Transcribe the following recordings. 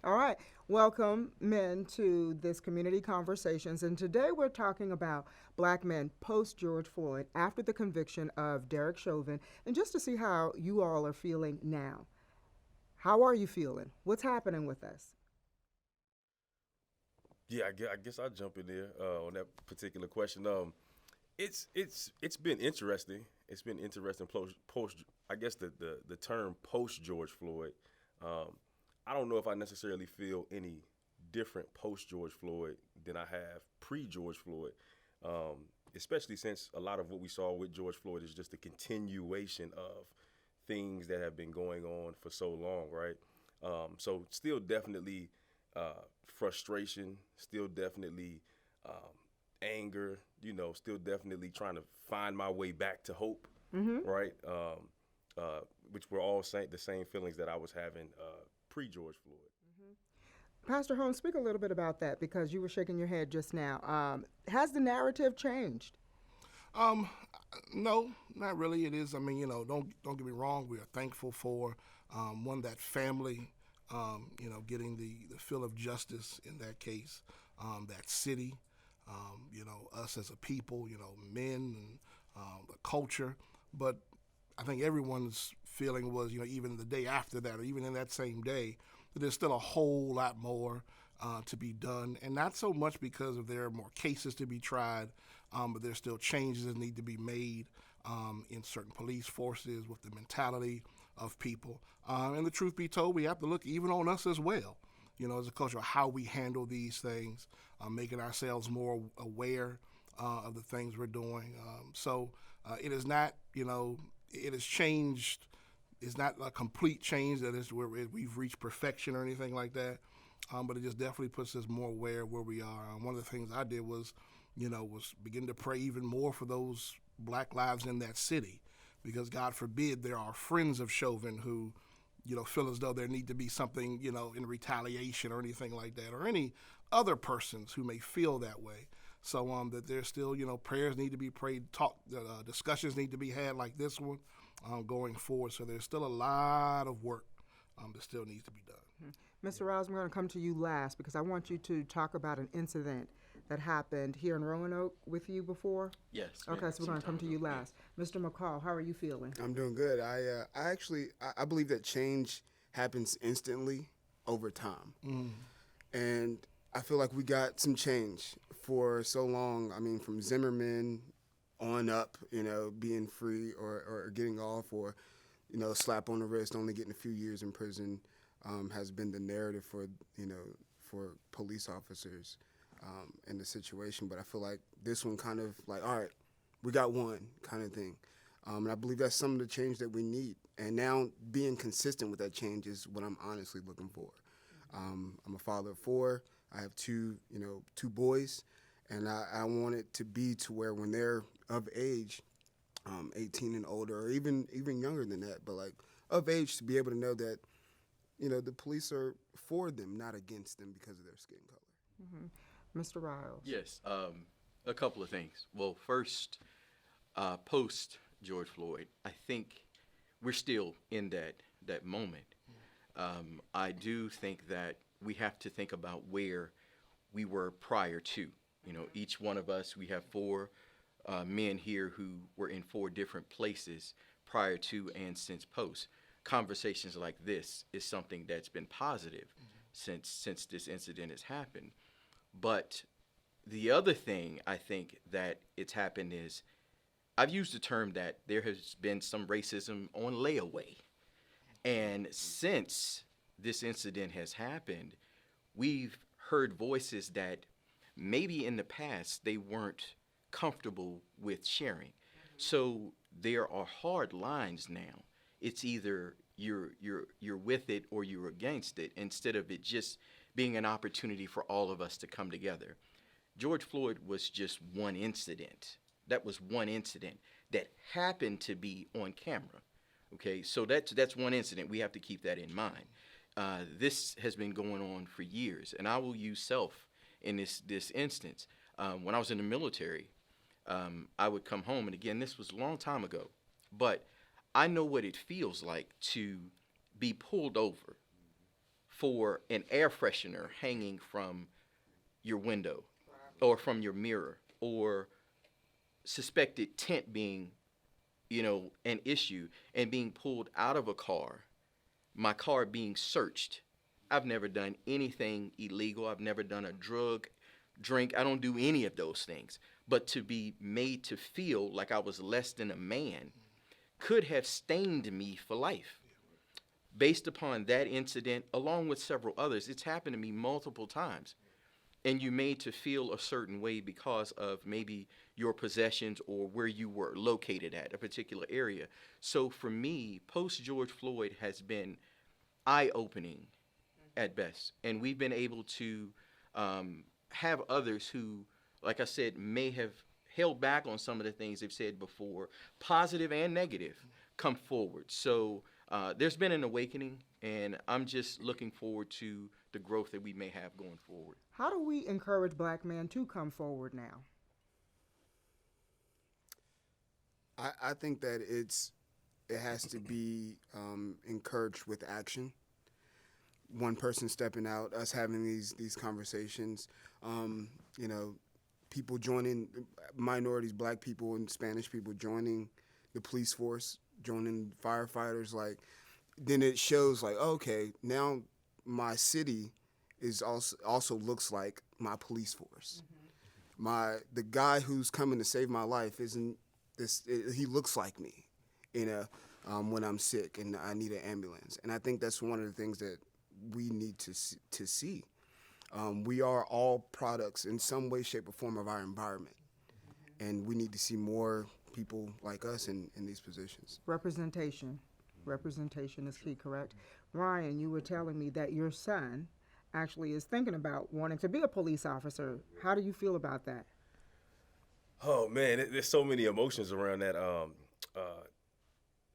All right, welcome men to this community conversations, and today we're talking about black men post George Floyd after the conviction of Derek Chauvin, and just to see how you all are feeling now. How are you feeling? What's happening with us? Yeah, I guess I'll jump in there on that particular question. It's been interesting. It's been interesting post I guess the term post George Floyd. Um, I don't know if I necessarily feel any different post George Floyd than I have pre George Floyd. Especially since a lot of what we saw with George Floyd is just a continuation of things that have been going on for so long, right? So still definitely frustration, still definitely um, anger, still definitely trying to find my way back to hope, Mm-hmm. right? Which were all the same feelings that I was having pre George Floyd. Pastor Holmes, speak a little bit about that because you were shaking your head just now. Has the narrative changed? Um, no, not really. It is. I mean, don't get me wrong. We are thankful for that family, getting the feel of justice in that case, that city, us as a people, men and the culture. But I think everyone's feeling was, even the day after that, or even in that same day, that there's still a whole lot more to be done, and not so much because of there are more cases to be tried, but there's still changes that need to be made in certain police forces with the mentality of people. And the truth be told, we have to look even on us as well, as a culture, how we handle these things, making ourselves more aware of the things we're doing. So it is not, it has changed. It's not a complete change that is where we've reached perfection or anything like that. But it just definitely puts us more aware of where we are. One of the things I did was, was begin to pray even more for those black lives in that city, because God forbid there are friends of Chauvin who, feel as though there need to be something, in retaliation or anything like that, or any other persons who may feel that way. So that there's still, prayers need to be prayed, discussions need to be had like this one going forward. So there's still a lot of work that still needs to be done. Mr. Rouse, I'm going to come to you last because I want you to talk about an incident that happened here in Roanoke with you before. Yes. Okay, so we're going to come to you last. Mr. McCall, how are you feeling? I'm doing good. I believe that change happens instantly over time. And I feel like we got some change for so long. I mean, from Zimmerman on up, being free or getting off, or, slap on the wrist, only getting a few years in prison, has been the narrative for police officers in the situation. But I feel like this one kind of like, all right, we got one kind of thing. And I believe that's some of the change that we need. And now being consistent with that change is what I'm honestly looking for. I'm a father of four. I have two boys, and I want it to be to where when they're of age, 18 and older, or even younger than that, but like of age, to be able to know that, the police are for them, not against them because of their skin color. Mr. Riles. Yes. A couple of things. Well, first, post George Floyd, I think we're still in that moment. I do think that we have to think about where we were prior to. Each one of us, we have four men here who were in four different places prior to and since post. Conversations like this is something that's been positive since this incident has happened. But the other thing I think that it's happened is I've used the term that there has been some racism on layaway. And since this incident has happened, we've heard voices that maybe in the past they weren't comfortable with sharing. So there are hard lines now. It's either you're with it or you're against it, instead of it just being an opportunity for all of us to come together. George Floyd was just one incident. That was one incident that happened to be on camera. Okay, so that's one incident. We have to keep that in mind. This has been going on for years, and I will use self in this instance. When I was in the military, I would come home, and again, this was a long time ago, but I know what it feels like to be pulled over for an air freshener hanging from your window or from your mirror, or suspected tent being, an issue, and being pulled out of a car, my car being searched. I've never done anything illegal. I've never done a drink. I don't do any of those things. But to be made to feel like I was less than a man could have stained me for life. Based upon that incident, along with several others, it's happened to me multiple times. And you made to feel a certain way because of maybe your possessions or where you were located at a particular area. So for me, post George Floyd has been eye-opening at best. And we've been able to have others who, like I said, may have held back on some of the things they've said before, positive and negative, come forward. So there's been an awakening, and I'm just looking forward to the growth that we may have going forward. How do we encourage black men to come forward now? I think that it has to be encouraged with action. One person stepping out, us having these conversations, people joining, minorities, black people and Spanish people joining the police force, joining firefighters, then it shows okay, now my city is also looks like my police force. Mm-hmm. The guy who's coming to save my life isn't this. He looks like me, when I'm sick and I need an ambulance. And I think that's one of the things that we need to see. We are all products in some way, shape, or form of our environment, and we need to see more people like us in these positions. Representation is key, correct? Ryan, you were telling me that your son actually is thinking about wanting to be a police officer. How do you feel about that? Oh man, there's so many emotions around that.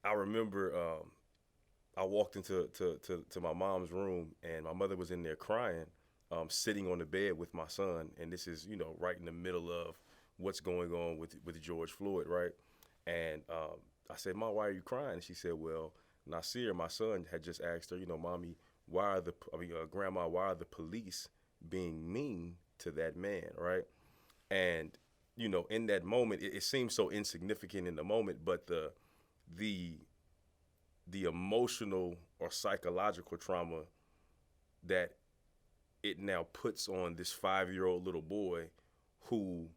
I remember I walked into my mom's room, and my mother was in there crying, sitting on the bed with my son, and this is right in the middle of what's going on with George Floyd, right? And I said, "Mom, why are you crying?" And she said, "Well, Nasir, my son, had just asked her, Mommy, Grandma, why are the police being mean to that man, right?" And in that moment, it seems so insignificant in the moment, but the emotional or psychological trauma that it now puts on this 5-year-old little boy who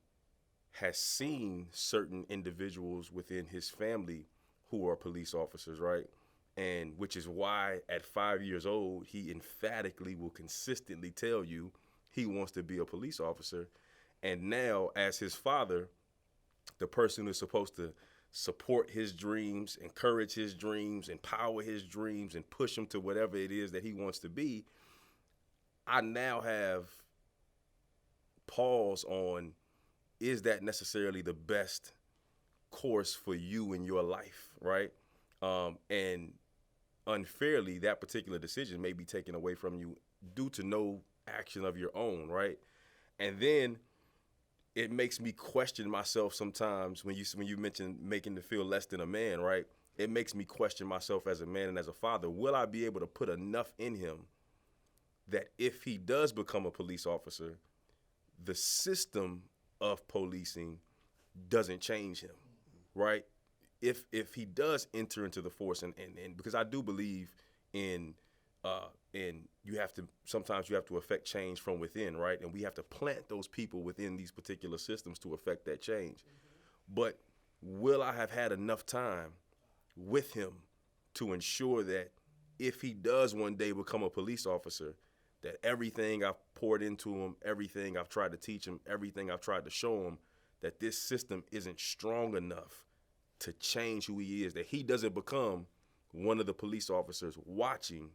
has seen certain individuals within his family who are police officers, right? And which is why at 5 years old, he emphatically will consistently tell you he wants to be a police officer. And now, as his father, the person who's supposed to support his dreams, encourage his dreams, empower his dreams, and push him to whatever it is that he wants to be, I now have pause on, is that necessarily the best course for you in your life, right? And unfairly, that particular decision may be taken away from you due to no action of your own, right? And then it makes me question myself sometimes when you mention making to feel less than a man, right? It makes me question myself as a man and as a father. Will I be able to put enough in him that if he does become a police officer, the system of policing doesn't change him, right? If he does enter into the force, and because I do believe in sometimes you have to affect change from within, right? And we have to plant those people within these particular systems to affect that change. Mm-hmm. But will I have had enough time with him to ensure that if he does one day become a police officer, that everything I've poured into him, everything I've tried to teach him, everything I've tried to show him, that this system isn't strong enough to change who he is, that he doesn't become one of the police officers watching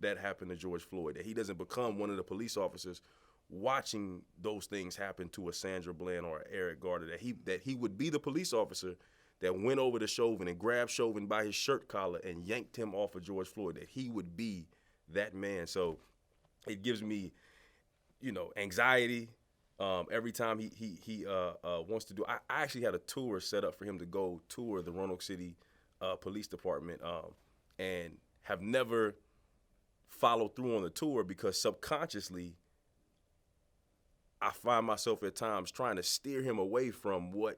that happened to George Floyd, that he doesn't become one of the police officers watching those things happen to a Sandra Bland or a Eric Garner, that he would be the police officer that went over to Chauvin and grabbed Chauvin by his shirt collar and yanked him off of George Floyd, that he would be that man. So it gives me, anxiety every time he wants to do. I actually had a tour set up for him to go tour the Roanoke City Police Department, and have never followed through on the tour because subconsciously I find myself at times trying to steer him away from what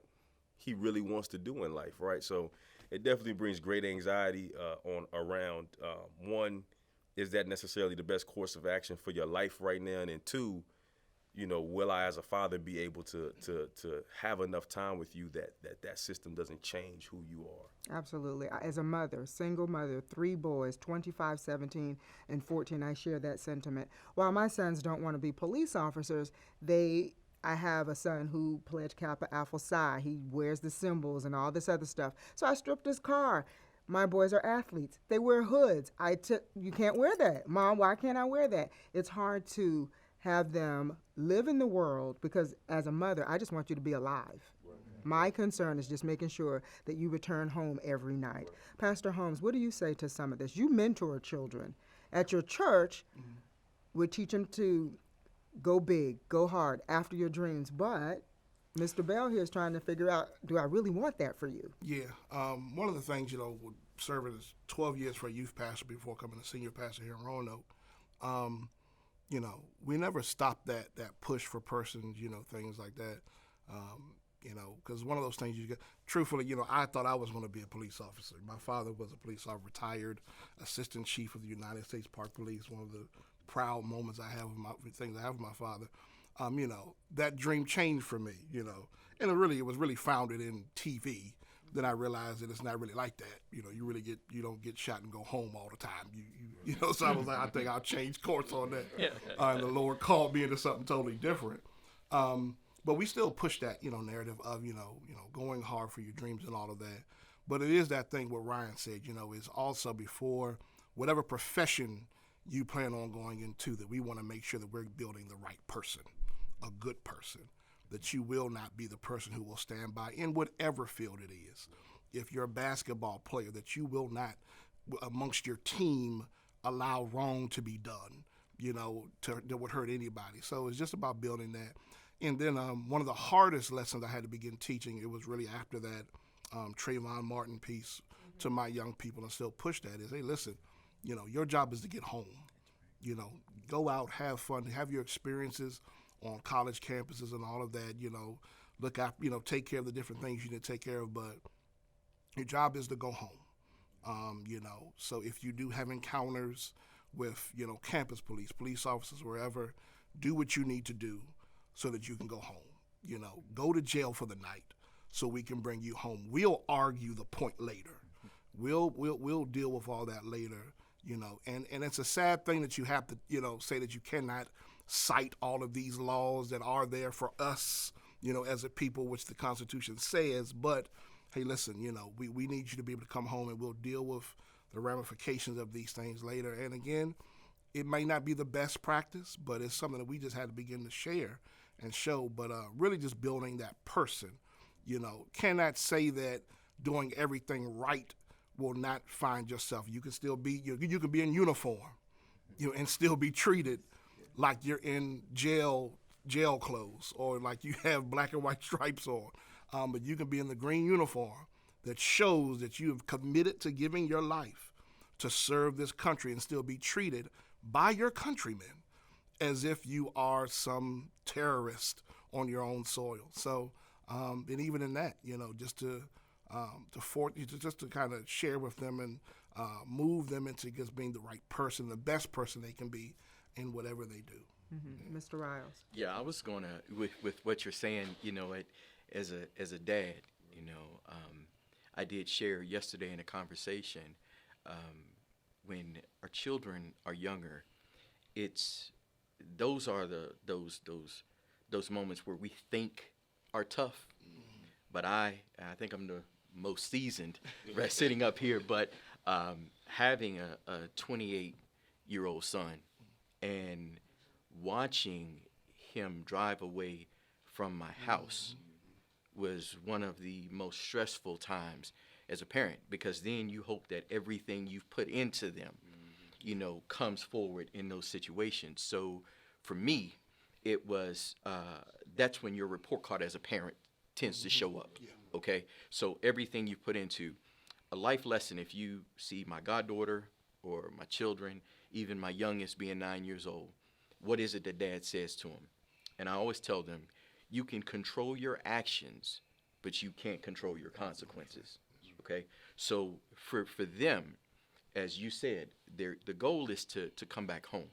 he really wants to do in life, right? So it definitely brings great anxiety around one, is that necessarily the best course of action for your life right now? And then two, will I as a father be able to have enough time with you that system doesn't change who you are? Absolutely. As a mother, single mother, 3 boys, 25, 17, and 14, I share that sentiment. While my sons don't want to be police officers, I have a son who pledged Kappa Alpha Psi. He wears the symbols and all this other stuff. So I stripped his car. My boys are athletes. They wear hoods. You can't wear that. Mom, why can't I wear that? It's hard to have them live in the world because as a mother, I just want you to be alive. My concern is just making sure that you return home every night. Pastor Holmes, what do you say to some of this? You mentor children. At your church, we teach them to go big, go hard, after your dreams. But Mr. Bell here is trying to figure out, do I really want that for you? Yeah. One of the things, serving as 12 years for a youth pastor before coming to senior pastor here in Roanoke, we never stopped that push for persons, things like that. Because one of those things you get, truthfully, I thought I was going to be a police officer. My father was a police officer, retired assistant chief of the United States Park Police. One of the proud moments I have with my father. That dream changed for me, and it was really founded in TV. Then I realized that it's not really like that. You don't get shot and go home all the time. So I was like, I think I'll change course on that. And the Lord called me into something totally different. But we still push that, narrative of, going hard for your dreams and all of that. But it is that thing what Ryan said, is also before whatever profession you plan on going into, that we want to make sure that we're building the right person, a good person, that you will not be the person who will stand by in whatever field it is. If you're a basketball player, that you will not, amongst your team, allow wrong to be done, that would hurt anybody. So it's just about building that. And then one of the hardest lessons I had to begin teaching, it was really after that Trayvon Martin piece to my young people, and still push that, is, hey, listen, your job is to get home. Go out, have fun, have your experiences on college campuses and all of that, look out, take care of the different things you need to take care of, but your job is to go home. So if you do have encounters with, campus police officers, wherever, do what you need to do so that you can go home. Go to jail for the night so we can bring you home. We'll argue the point later. We'll deal with all that later, and it's a sad thing that you have to, say that you cannot cite all of these laws that are there for us, as a people, which the Constitution says, but hey, listen, we need you to be able to come home, and we'll deal with the ramifications of these things later. And again, it may not be the best practice, but it's something that we just had to begin to share and show, but really just building that person, cannot say that doing everything right will not find yourself. You can still be, you can be in uniform, and still be treated like you're in jail clothes, or like you have black and white stripes on. But you can be in the green uniform that shows that you have committed to giving your life to serve this country, and still be treated by your countrymen as if you are some terrorist on your own soil. So, and even in that, just to kind of share with them and move them into just being the right person, the best person they can be in whatever they do. Mm-hmm. Mr. Riles. Yeah, I was gonna with what you're saying. As a dad, I did share yesterday in a conversation, when our children are younger, those are those moments where we think are tough, but I think I'm the most seasoned sitting up here, but Having a 28-year-old son and watching him drive away from my house was one of the most stressful times as a parent, because then you hope that everything you've put into them, comes forward in those situations. So for me, it was that's when your report card as a parent tends to show up. Okay, so everything you put into a life lesson. If you see my goddaughter or my children, even my youngest being 9 years old, what is it that dad says to them? And I always tell them, you can control your actions, but you can't control your consequences. Okay, so for them, as you said, the goal is to come back home.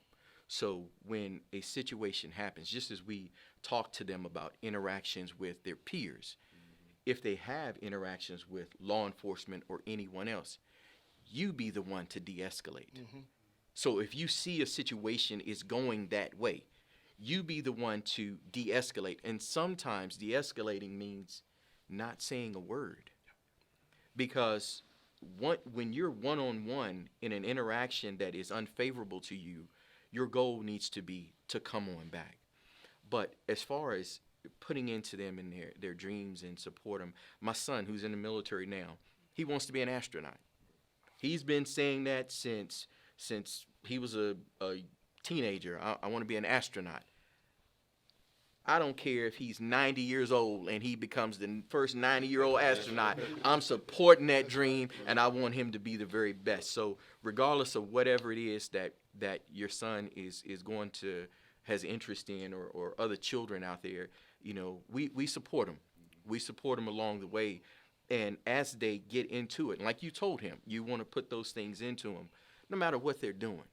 So when a situation happens, just as we talk to them about interactions with their peers, if they have interactions with law enforcement or anyone else, you be the one to de-escalate. So if you see a situation is going that way, you be the one to de-escalate. And sometimes de-escalating means not saying a word. Because when you're one-on-one in an interaction that is unfavorable to you, your goal needs to be to come on back. But as far as putting into them in their dreams and support them, my son, who's in the military now, he wants to be an astronaut. He's been saying that since he was a teenager. I want to be an astronaut. I don't care if he's 90 years old and he becomes the first 90-year-old astronaut. I'm supporting that dream, and I want him to be the very best. So regardless of whatever it is that your son is going to has interest in, or other children out there, we support them. We support them along the way. And as they get into it, and like you told him, you want to put those things into them, no matter what they're doing.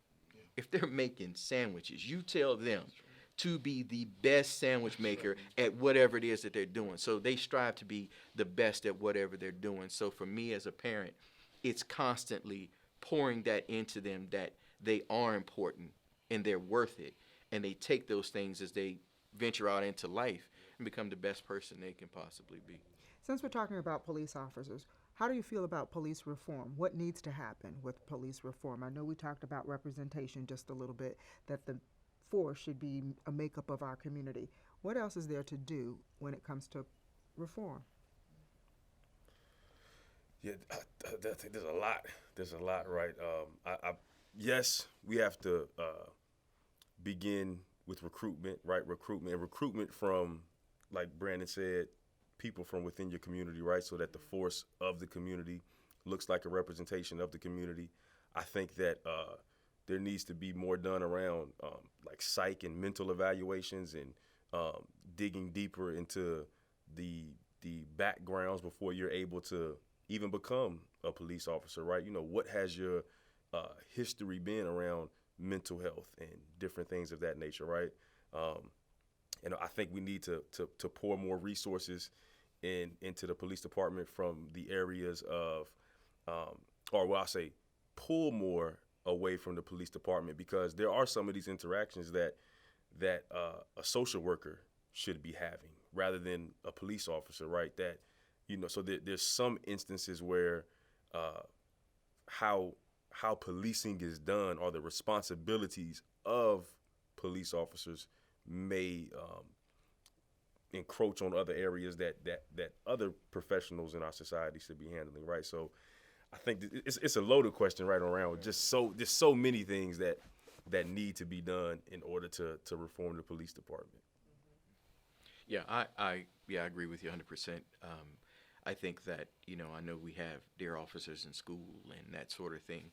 If they're making sandwiches, you tell them to be the best sandwich maker at whatever it is that they're doing. So they strive to be the best at whatever they're doing. So for me as a parent, it's constantly pouring that into them, that they are important and they're worth it. And they take those things as they venture out into life and become the best person they can possibly be. Since we're talking about police officers, how do you feel about police reform? What needs to happen with police reform? I know we talked about representation just a little bit, that the force should be a makeup of our community. What else is there to do when it comes to reform? Yeah, I think there's a lot. There's a lot, right? Yes, we have to begin with recruitment, right? Recruitment from, like Brandon said, people from within your community, right? So that the force of the community looks like a representation of the community. I think that there needs to be more done around like psych and mental evaluations, and digging deeper into the backgrounds before you're able to even become a police officer, right? What has your history been around mental health and different things of that nature, right? And I think we need to pour more resources into the police department from the areas of, pull more away from the police department, because there are some of these interactions that a social worker should be having rather than a police officer, right? That, so there's some instances where how policing is done, or the responsibilities of police officers, may encroach on other areas that other professionals in our society should be handling, right? So I think it's a loaded question right around. There's so many things that need to be done in order to reform the police department. Yeah, I agree with you 100%. I think that, I know we have dear officers in school and that sort of thing,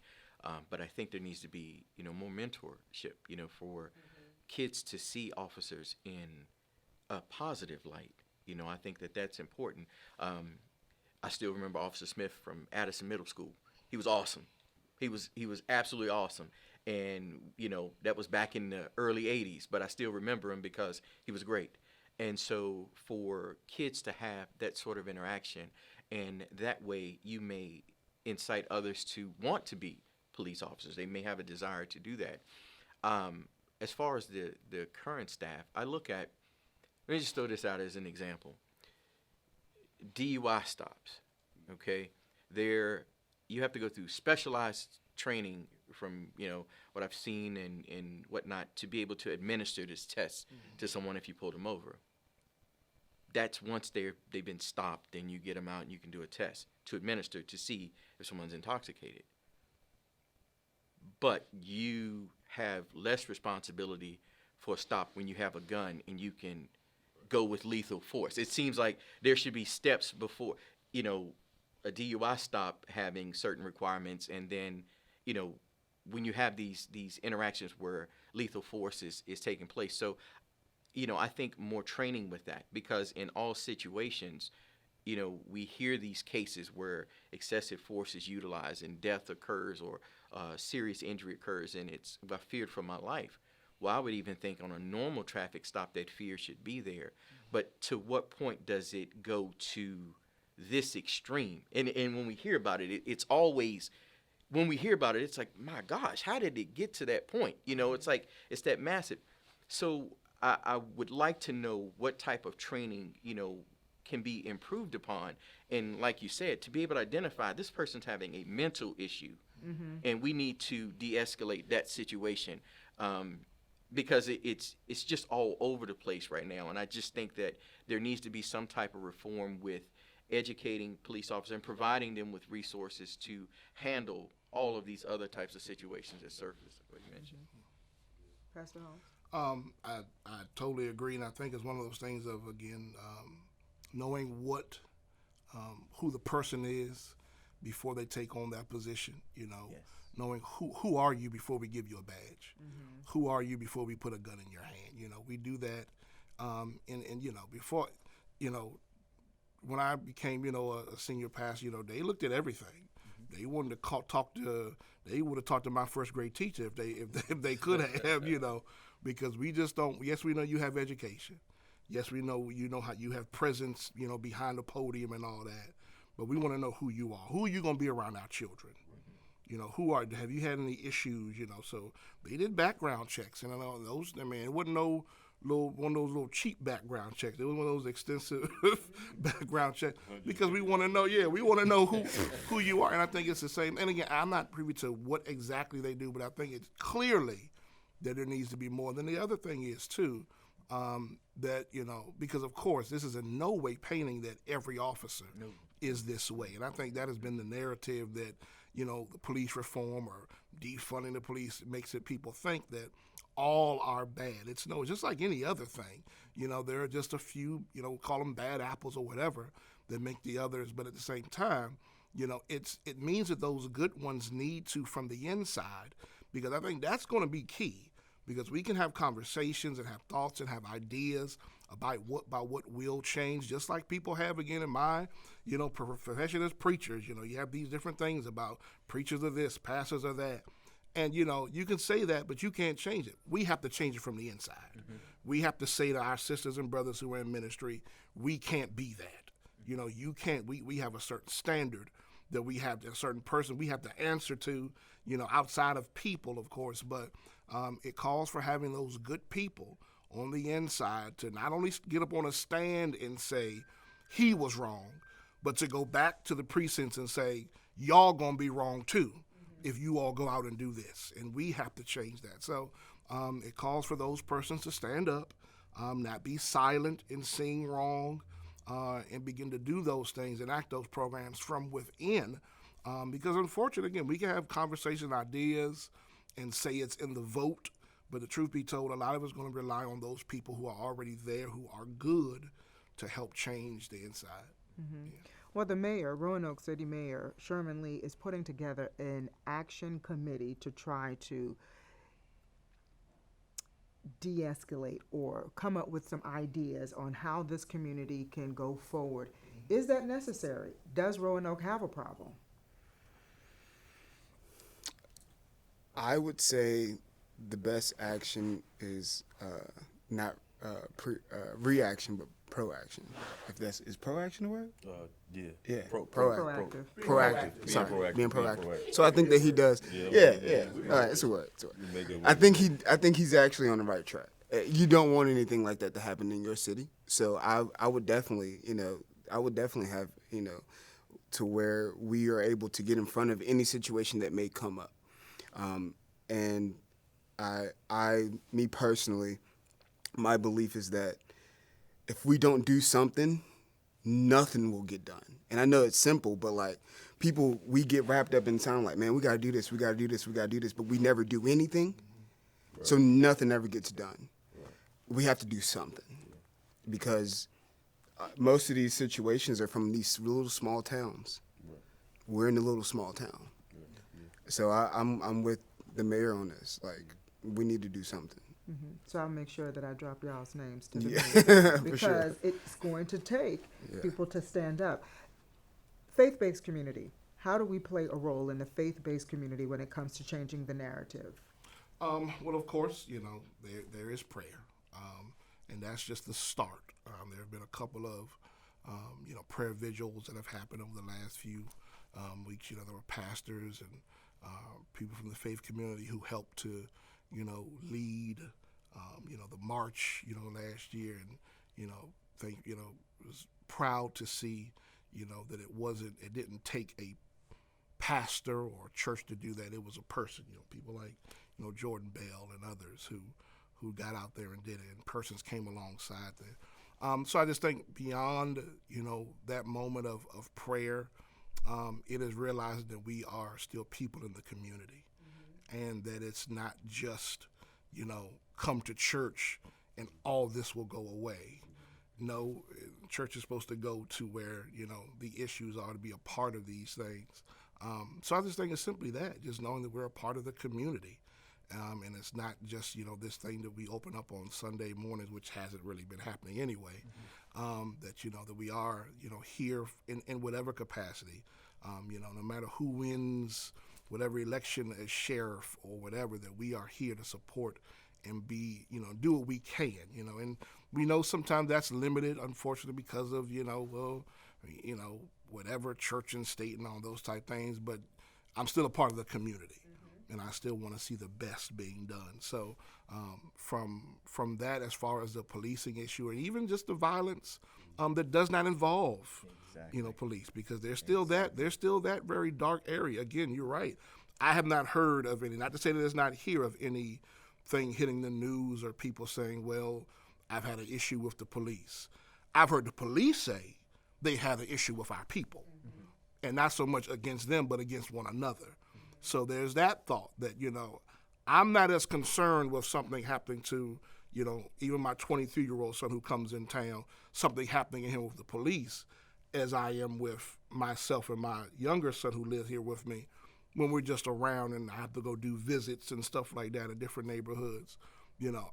but I think there needs to be, more mentorship, for kids to see officers in a positive light. I think that that's important. I still remember Officer Smith from Addison Middle School. He was awesome. He was absolutely awesome. And, that was back in the early 80s, but I still remember him because he was great. And so for kids to have that sort of interaction, and that way you may incite others to want to be police officers. They may have a desire to do that. As far as the current staff, I look at, let me just throw this out as an example. DUI stops, okay? They're you have to go through specialized training from, what I've seen and whatnot to be able to administer this test to someone if you pull them over. That's once they've been stopped, then you get them out and you can do a test to administer to see if someone's intoxicated. But you have less responsibility for a stop when you have a gun and you can go with lethal force. It seems like there should be steps before, a DUI stop having certain requirements, and then, when you have these interactions where lethal force is taking place. So, I think more training with that, because in all situations, we hear these cases where excessive force is utilized and death occurs or serious injury occurs, and it's, I feared for my life. Well, I would even think on a normal traffic stop that fear should be there. But to what point does it go to this extreme? And when we hear about it, it's always, when we hear about it, it's like, my gosh, how did it get to that point? It's like, it's that massive. So I would like to know what type of training, can be improved upon. And like you said, to be able to identify this person's having a mental issue, and we need to de-escalate that situation, because it's just all over the place right now. And I just think that there needs to be some type of reform with educating police officers and providing them with resources to handle all of these other types of situations that surface, like what you mentioned. Pastor Holmes? I totally agree, and I think it's one of those things of, again, knowing who the person is before they take on that position, Yes. knowing who are you before we give you a badge, who are you before we put a gun in your hand. We do that, and before, when I became, a senior pastor, they looked at everything. They wanted to they would have talked to my first grade teacher if they could have, because we just don't. Yes, we know you have education. Yes, we know how you have presence, behind the podium and all that. But we want to know who you are. Who are you going to be around our children? Have you had any issues? So they did background checks, and those. I mean, it wasn't one of those little cheap background checks. It was one of those extensive background checks, because we want to know. Yeah, we want to know who you are. And I think it's the same. And again, I'm not privy to what exactly they do, but I think it's clearly that there needs to be more. Then the other thing is too, that because of course this is in no way painting that every officer is this way. And I think that has been the narrative that the police reform or defunding the police makes it people think that all are bad. It's just like any other thing. There are just a few, call them bad apples or whatever, that make the others. But at the same time, it means that those good ones need to, from the inside, because I think that's going to be key. Because we can have conversations and have thoughts and have ideas about what will change, just like people have, again, in my, profession as preachers. You have these different things about preachers of this, pastors of that. And, you can say that, but you can't change it. We have to change it from the inside. We have to say to our sisters and brothers who are in ministry, we can't be that. You can't. We have a certain standard that we have, a certain person we have to answer to, outside of people, of course, but it calls for having those good people on the inside to not only get up on a stand and say he was wrong, but to go back to the precincts and say, y'all gonna be wrong too if you all go out and do this. And we have to change that. So it calls for those persons to stand up, not be silent in seeing wrong, and begin to do those things and act those programs from within. Because unfortunately, again, we can have conversation ideas and say it's in the vote, but the truth be told, a lot of us are going to rely on those people who are already there, who are good, to help change the inside. Yeah. Well, the mayor, Roanoke City Mayor Charmayne Lee, is putting together an action committee to try to de-escalate or come up with some ideas on how this community can go forward. Is that necessary? Does Roanoke have a problem? I would say the best action is not reaction, but proaction. If is proaction the word? Yeah. Yeah. Proactive. Proactive. Sorry, proactive. being Being proactive. proactive. So I think that he does. Yeah. All right, it's a word. You make it I work. think he's actually on the right track. You don't want anything like that to happen in your city. So I would definitely have, to where we are able to get in front of any situation that may come up. And me personally, my belief is that if we don't do something, nothing will get done. And I know it's simple, but like people, we get wrapped up in time like, man, we got to do this, we got to do this, we got to do this, but we never do anything. Right. So nothing ever gets done. Right. We have to do something because most of these situations are from these little small towns. Right. We're in a little small town. So I'm with the mayor on this. Like, we need to do something. Mm-hmm. So I'll make sure that I drop y'all's names to the mayor because sure. It's going to take people to stand up. Faith-based community. How do we play a role in the faith-based community when it comes to changing the narrative? Well, of course, there is prayer, and that's just the start. There have been a couple of prayer vigils that have happened over the last few weeks. There were pastors and people from the faith community who helped to, lead, the march, last year, and was proud to see, that it didn't take a pastor or a church to do that. It was a person, people like, Jordan Bell and others who got out there and did it, and persons came alongside there. So I just think beyond, that moment of prayer, it is realizing that we are still people in the community, and that it's not just, come to church and all this will go away. No, church is supposed to go to where, the issues are, to be a part of these things. So I just think it's simply that, just knowing that we're a part of the community. And it's not just, this thing that we open up on Sunday mornings, which hasn't really been happening anyway, that we are, here in whatever capacity, no matter who wins whatever election as sheriff or whatever, that we are here to support and be, do what we can, and we know sometimes that's limited, unfortunately, because of, whatever church and state and all those type things, but I'm still a part of the community. And I still want to see the best being done. So from that, as far as the policing issue, and even just the violence that does not involve, police, because there's still that very dark area. Again, you're right. I have not heard of any, not to say that it's not here, of anything hitting the news or people saying, well, I've had an issue with the police. I've heard the police say they have an issue with our people, and not so much against them, but against one another. So there's that thought that, I'm not as concerned with something happening to, even my 23-year-old son who comes in town, something happening to him with the police, as I am with myself and my younger son who lives here with me when we're just around and I have to go do visits and stuff like that in different neighborhoods.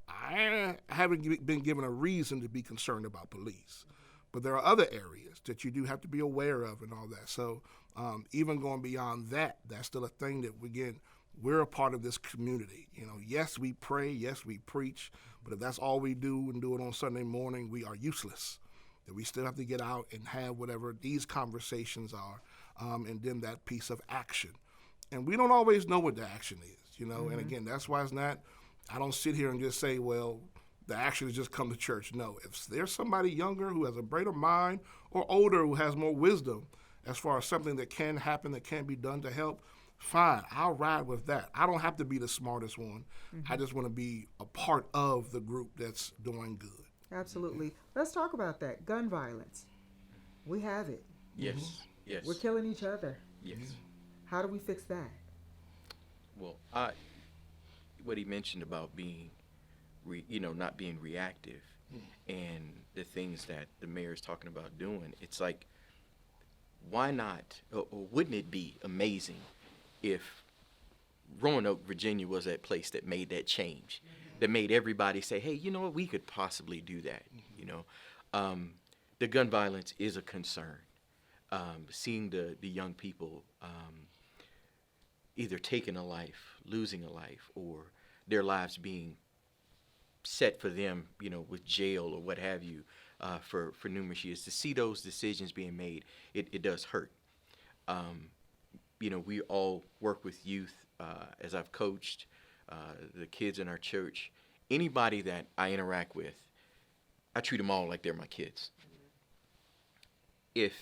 I haven't been given a reason to be concerned about police. But there are other areas that you do have to be aware of and all that. So even going beyond that, that's still a thing that, again, we're a part of this community. Yes, we pray, yes, we preach, but if that's all we do and do it on Sunday morning, we are useless. That we still have to get out and have whatever these conversations are, and then that piece of action. And we don't always know what the action is, and again, that's why I don't sit here and just say, well, the action is just come to church. No, if there's somebody younger who has a brighter mind or older who has more wisdom as far as something that can happen, that can be done to help, fine, I'll ride with that. I don't have to be the smartest one. I just want to be a part of the group that's doing good. Absolutely. Let's talk about that. Gun violence. We have it. Yes, yes. We're killing each other. Yes. How do we fix that? Well, what he mentioned about being not being reactive, and the things that the mayor is talking about doing, it's like, why not, or wouldn't it be amazing if Roanoke, Virginia was that place that made that change, that made everybody say, hey, what, we could possibly do that, The gun violence is a concern. Seeing the young people either taking a life, losing a life, or their lives being set for them, with jail or what have you, for numerous years. To see those decisions being made, it does hurt. We all work with youth, as I've coached the kids in our church. Anybody that I interact with, I treat them all like they're my kids. If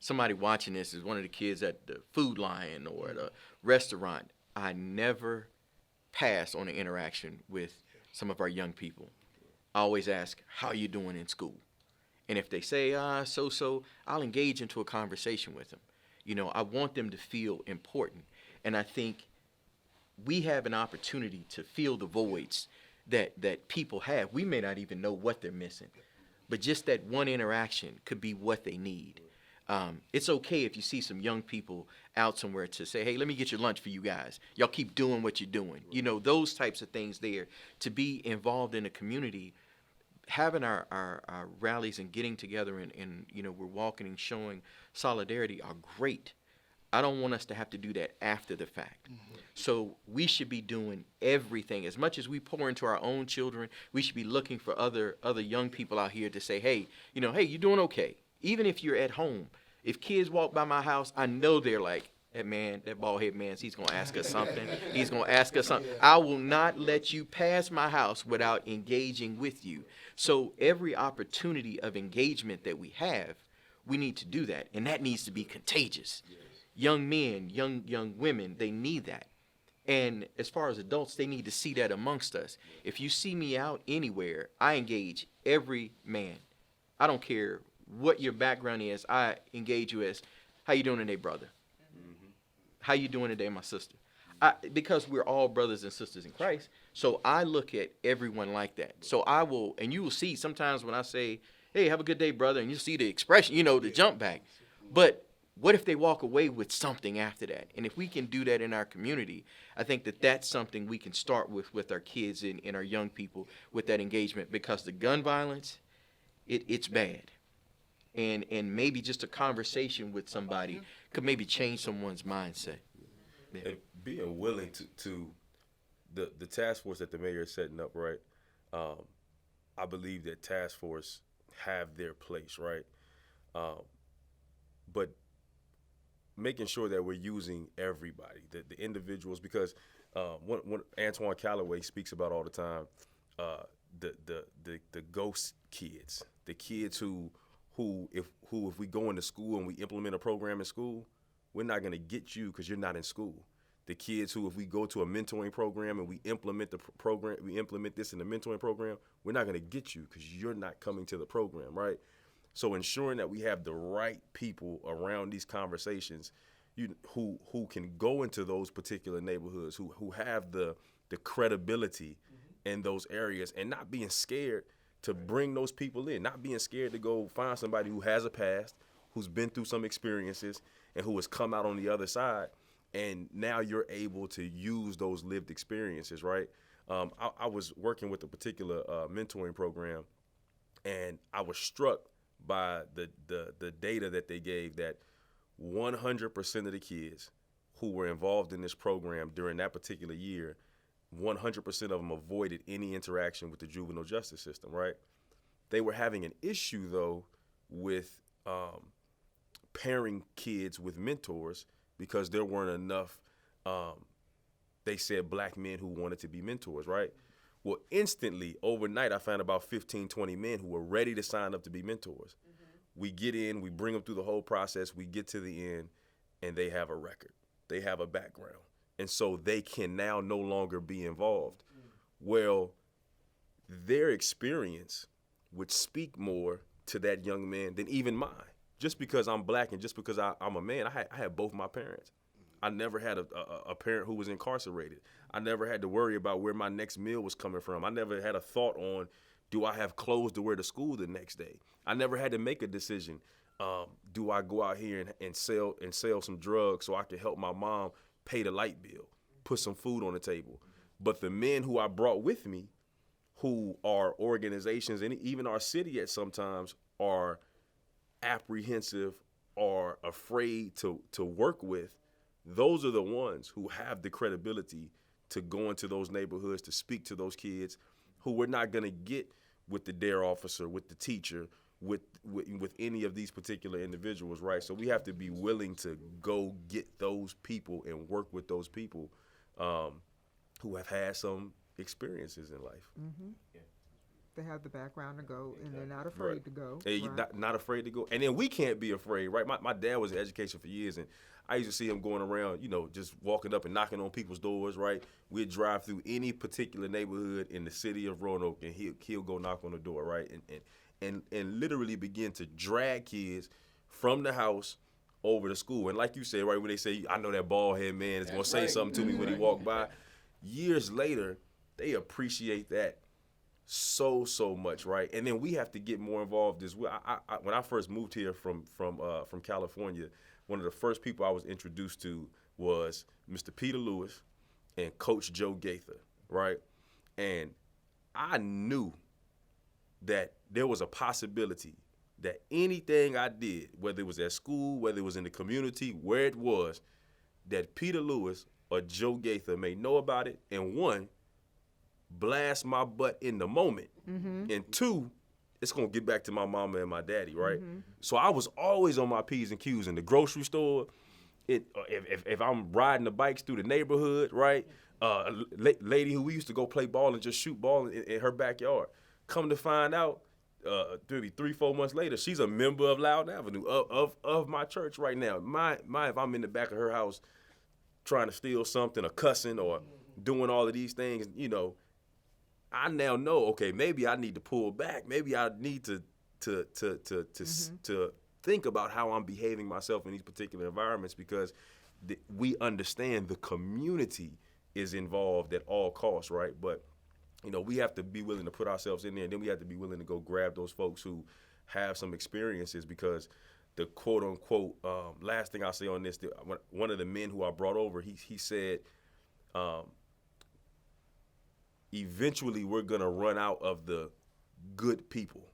somebody watching this is one of the kids at the Food Lion or at a restaurant, I never pass on an interaction with some of our young people. I always ask, how you doing in school? And if they say, so, I'll engage into a conversation with them. I want them to feel important. And I think we have an opportunity to fill the voids that people have. We may not even know what they're missing, but just that one interaction could be what they need. It's okay if you see some young people out somewhere to say, hey, let me get your lunch for you guys. Y'all keep doing what you're doing. Those types of things there. To be involved in a community, having our rallies and getting together and we're walking and showing solidarity are great. I don't want us to have to do that after the fact. Mm-hmm. So we should be doing everything. As much as we pour into our own children, we should be looking for other young people out here to say, hey, hey, you're doing okay. Even if you're at home, if kids walk by my house, I know they're like, that bald head man, he's going to ask us something. He's going to ask us something. I will not let you pass my house without engaging with you. So every opportunity of engagement that we have, we need to do that. And that needs to be contagious. Young men, young women, they need that. And as far as adults, they need to see that amongst us. If you see me out anywhere, I engage every man. I don't care what your background is. I engage you as, how you doing today, brother? Mm-hmm. How you doing today, my sister? Because we're all brothers and sisters in Christ, so I look at everyone like that. So I will, and you will see sometimes when I say, hey, have a good day, brother, and you see the expression, the jump back. But what if they walk away with something after that? And if we can do that in our community, I think that that's something we can start with our kids and our young people with that engagement, because the gun violence, it's bad. And maybe just a conversation with somebody could maybe change someone's mindset. Yeah. And being willing to the task force that the mayor is setting up, right? I believe that task force have their place, right? But making sure that we're using everybody, the individuals, because when Antoine Callaway speaks about all the time, the ghost kids, the kids who if we go into school and we implement a program in school, we're not going to get you because you're not in school. The kids who, if we go to a mentoring program and we implement the program, we implement this in the mentoring program, we're not going to get you because you're not coming to the program, right? So ensuring that we have the right people around these conversations, who can go into those particular neighborhoods, who have the credibility in those areas, and not being scared to bring those people in, not being scared to go find somebody who has a past, who's been through some experiences, and who has come out on the other side. And now you're able to use those lived experiences, right? I was working with a particular mentoring program, and I was struck by the data that they gave, that 100% of the kids who were involved in this program during that particular year, 100% of them avoided any interaction with the juvenile justice system, right? They were having an issue, though, with pairing kids with mentors, because there weren't enough, they said, black men who wanted to be mentors, right? Well, instantly, overnight, I found about 15, 20 men who were ready to sign up to be mentors. Mm-hmm. We get in, we bring them through the whole process, we get to the end, and they have a record. They have a background. And so they can now no longer be involved. Well, their experience would speak more to that young man than even mine. Just because I'm black and just because I'm a man, I had both my parents. I never had a parent who was incarcerated. I never had to worry about where my next meal was coming from. I never had a thought on, do I have clothes to wear to school the next day? I never had to make a decision. Do I go out here and sell some drugs so I can help my mom pay the light bill, put some food on the table? But the men who I brought with me, who are organizations and even our city at sometimes are apprehensive or afraid to work with, those are the ones who have the credibility to go into those neighborhoods, to speak to those kids who we're not going to get with the DARE officer, with the teacher, with any of these particular individuals, right? So we have to be willing to go get those people and work with those people who have had some experiences in life. Mm-hmm. Yeah. They have the background to go, and they're not afraid to go. Hey, you're right? not afraid to go. And then we can't be afraid, right? My dad was in education for years, and I used to see him going around, just walking up and knocking on people's doors, right? We'd drive through any particular neighborhood in the city of Roanoke, and he'll go knock on the door, right? And literally begin to drag kids from the house over to school. And like you said, right, when they say, I know that bald head man is going to say something to me when he walk by, years later, they appreciate that so much, right? And then we have to get more involved as well. When I first moved here from California, one of the first people I was introduced to was Mr. Peter Lewis and Coach Joe Gaither, right? And I knew that there was a possibility that anything I did, whether it was at school, whether it was in the community, where it was, that Peter Lewis or Joe Gaither may know about it, and one, blast my butt in the moment, and two, it's gonna get back to my mama and my daddy, right? So I was always on my P's and Q's in the grocery store. If I'm riding the bikes through the neighborhood, right? A lady who we used to go play ball and just shoot ball in her backyard. Come to find out, maybe 3-4 months later, she's a member of Loudon Avenue of my church right now. If I'm in the back of her house trying to steal something or cussing or doing all of these things, I now know, okay, maybe I need to pull back. Maybe I need to think about how I'm behaving myself in these particular environments, because we understand the community is involved at all costs, right? But we have to be willing to put ourselves in there, and then we have to be willing to go grab those folks who have some experiences, because the quote unquote last thing I'll say on this, one of the men who I brought over, he said, eventually we're gonna run out of the good people,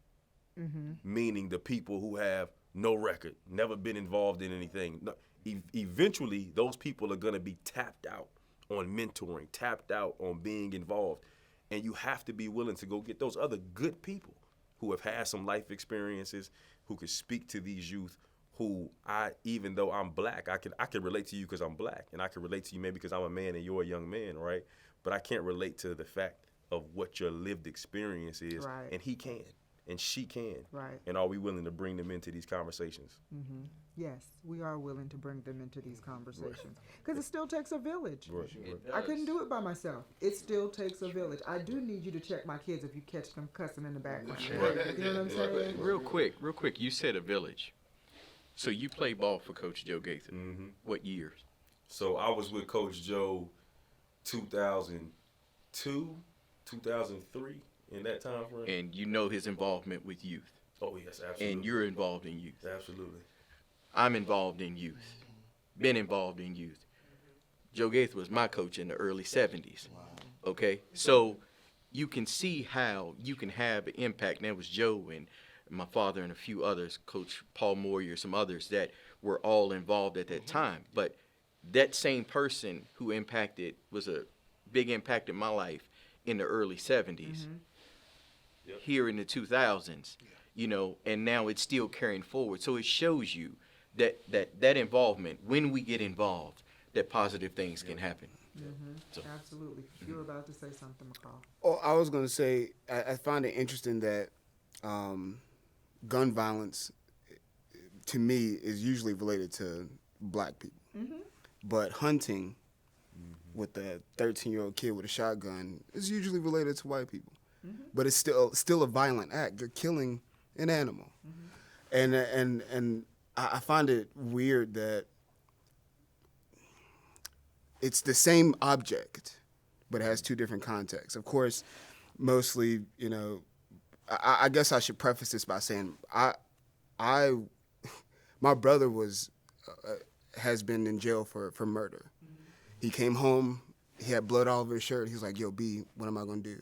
meaning the people who have no record, never been involved in anything. No, eventually those people are gonna be tapped out on mentoring, tapped out on being involved. And you have to be willing to go get those other good people who have had some life experiences, who can speak to these youth, who even though I'm black, I can relate to you because I'm black, and I can relate to you maybe because I'm a man and you're a young man, right? But I can't relate to the fact of what your lived experience is, Right. and he can, and she can. Right. And are we willing to bring them into these conversations? Yes, we are willing to bring them into these conversations, because it still takes a village. Right. I couldn't do it by myself. It still takes a village. I do need you to check my kids if you catch them cussing in the background. You know what I'm saying? Real quick, you said a village. So you play ball for Coach Joe Gaither. What years? So I was with Coach Joe 2002, 2003, in that time frame. And you know his involvement with youth. Oh, yes, absolutely. And you're involved in youth. Absolutely. I'm involved in youth. Been involved in youth. Joe Gaither was my coach in the early 70s. Okay? So you can see how you can have an impact. And that was Joe and my father and a few others, Coach Paul Moyer, some others that were all involved at that time. But that same person who was a big impact in my life in the early 70s, here in the 2000s, and now it's still carrying forward. So it shows you that involvement, when we get involved, that positive things can happen. So. Absolutely. You were about to say something, McCall. Oh, I was going to say, I find it interesting that gun violence, to me, is usually related to black people. But hunting with a 13-year-old kid with a shotgun is usually related to white people. But it's still a violent act. You're killing an animal. And I find it weird that it's the same object, but it has two different contexts. Of course, mostly, I guess I should preface this by saying my brother has been in jail for murder. He came home, he had blood all over his shirt. He was like, "Yo, B, what am I gonna do?"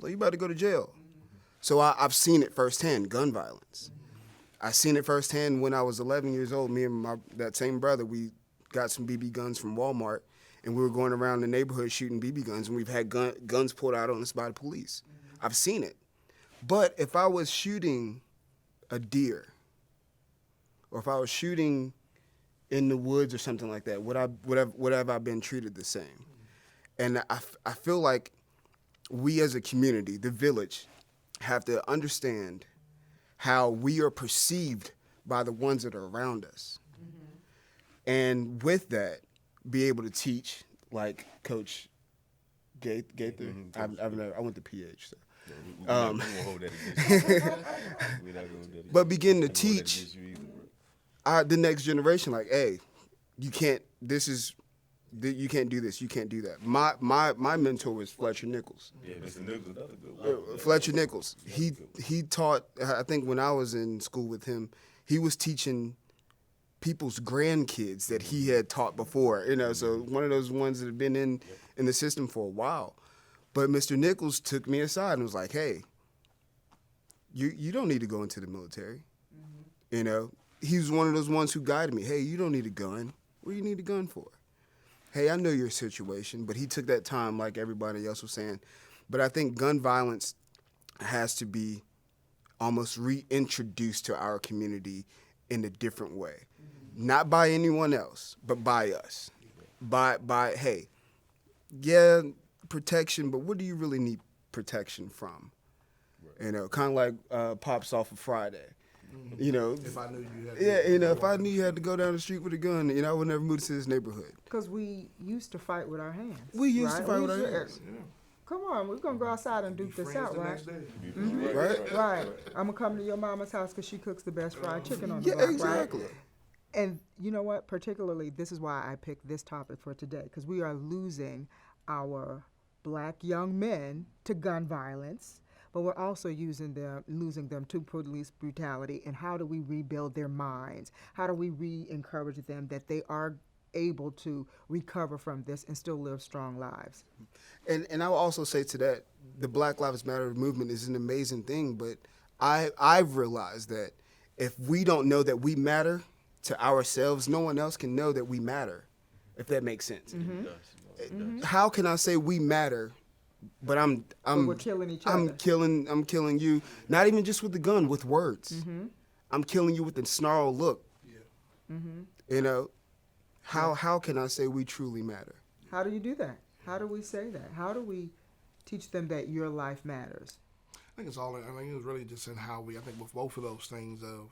Well, you about to go to jail. So I've seen it firsthand, gun violence. I seen it firsthand when I was 11 years old. Me and that same brother, we got some BB guns from Walmart, and we were going around the neighborhood shooting BB guns, and we've had guns pulled out on us by the police. I've seen it. But if I was shooting a deer, or if I was shooting in the woods or something like that, would have I been treated the same? And I feel like we as a community, the village, have to understand how we are perceived by the ones that are around us. And with that, be able to teach, like Coach Gaither. I went to PH. So. We won't hold that against you. We're not gonna hold that But begin to against you. teach Against you either, bro. the next generation, like, hey, you can't. You can't do this. You can't do that. My mentor was Fletcher Nichols. Yeah, Mr. Nichols, another good one. Fletcher Nichols. He taught. I think when I was in school with him, he was teaching people's grandkids that he had taught before. So one of those ones that have been in the system for a while. But Mr. Nichols took me aside and was like, hey, you don't need to go into the military. He was one of those ones who guided me. Hey, you don't need a gun. What do you need a gun for? Hey, I know your situation, but he took that time like everybody else was saying. But I think gun violence has to be almost reintroduced to our community in a different way. Not by anyone else, but by us. By hey, yeah, protection, but what do you really need protection from? Right. Kind of like Pops off of Friday. If I knew you had if I knew you had to go down the street with a gun, I would never move to this neighborhood. Because we used to fight with our hands. We used to right? fight We with our used to- hands. Come on, we're going to go outside and duke this out, right? Right? Right. I'm going to come to your mama's house because she cooks the best fried chicken on the Yeah, block, exactly. right? And you know what? Particularly, this is why I picked this topic for today, because we are losing our black young men to gun violence, but we're also losing them to police brutality. And how do we rebuild their minds? How do we re-encourage them that they are able to recover from this and still live strong lives? And I will also say to that, the Black Lives Matter movement is an amazing thing, but I've realized that if we don't know that we matter to ourselves, no one else can know that we matter, if that makes sense. It does. How can I say we matter, but we're killing each other. I'm killing you, not even just with the gun, with words. I'm killing you with the snarl look. How can I say we truly matter? How do you do that? How do we say that? How do we teach them that your life matters? I think it's really just in how I think with both of those things of,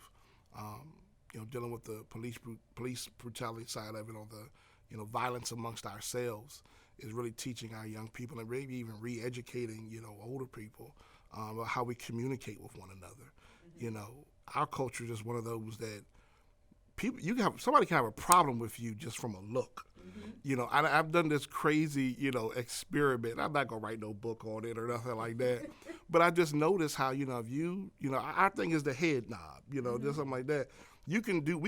dealing with the police brutality side of it, or the, violence amongst ourselves, is really teaching our young people and maybe even re-educating, older people about how we communicate with one another. Our culture is just one of those that somebody can have a problem with you just from a look. I've done this crazy, experiment. I'm not gonna write no book on it or nothing like that. But I just noticed how, if our thing is the head knob, just something like that. We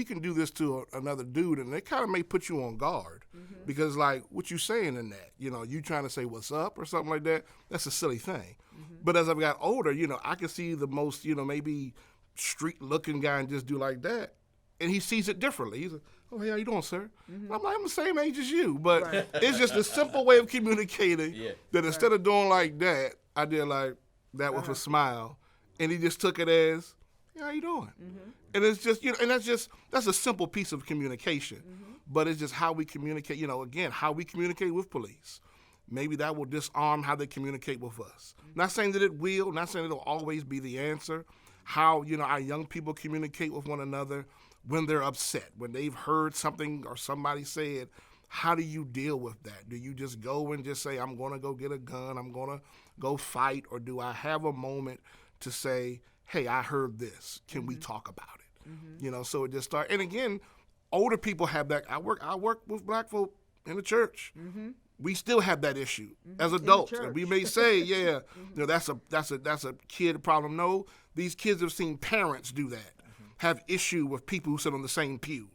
can do this to another dude, and it kind of may put you on guard because, like, what you saying in that, you trying to say what's up or something like that. That's a silly thing. But as I've got older, I can see the most, maybe street-looking guy and just do like that. And he sees it differently. He's like, oh, hey, how you doing, sir? I'm like, I'm the same age as you. But it's just a simple way of communicating that instead of doing like that, I did like that with a smile. And he just took it as, hey, how you doing? And it's just, and that's a simple piece of communication. But it's just how we communicate, again, how we communicate with police. Maybe that will disarm how they communicate with us. Not saying that it will, not saying it'll always be the answer. How, our young people communicate with one another when they're upset, when they've heard something or somebody said, how do you deal with that? Do you just go and just say, I'm going to go get a gun, I'm going to go fight, or do I have a moment to say, hey, I heard this, can we talk about it? So it just starts. And again, older people have that. I work with black folk in the church. We still have that issue as adults. And we may say, that's a kid problem. No, these kids have seen parents do that. Have issue with people who sit on the same pew.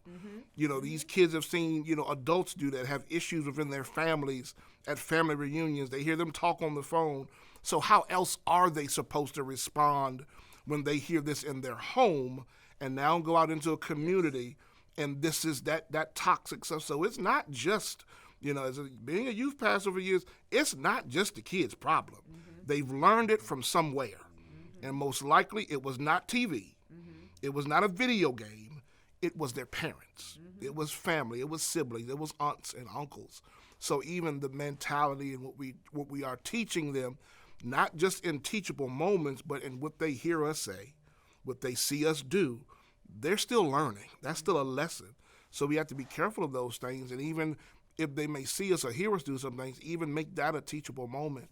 These kids have seen, adults do that, have issues within their families at family reunions. They hear them talk on the phone. So how else are they supposed to respond when they hear this in their home and now go out into a community and this is that toxic stuff? So it's not just, being a youth pastor for years, it's not just the kids' problem. They've learned it from somewhere. And most likely it was not TV. It was not a video game. It was their parents. It was family. It was siblings. It was aunts and uncles. So even the mentality and what we are teaching them not just in teachable moments, but in what they hear us say, what they see us do. They're still learning. That's still a lesson. So we have to be careful of those things. And even if they may see us or hear us do some things, even make that a teachable moment,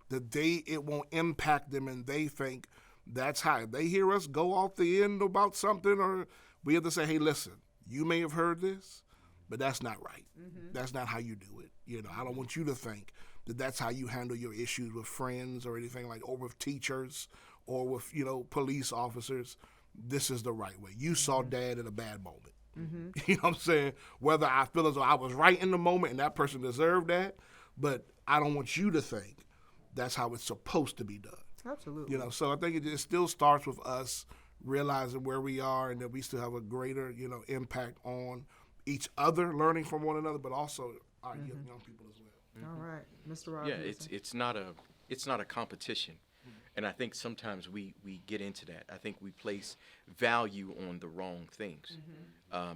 that it won't impact them and they think that's how. If they hear us go off the end about something, or we have to say, hey, listen, you may have heard this, but that's not right. That's not how you do it. I don't want you to think that that's how you handle your issues with friends or anything like, or with teachers or with, police officers. This is the right way. You saw dad at a bad moment. You know what I'm saying? Whether I feel as though I was right in the moment and that person deserved that, but I don't want you to think that's how it's supposed to be done. Absolutely. So I think it still starts with us realizing where we are and that we still have a greater, impact on each other, learning from one another, but also our young people as well. All right, Mr. Robinson. Yeah, it's not a competition. And I think sometimes we get into that. I think we place value on the wrong things.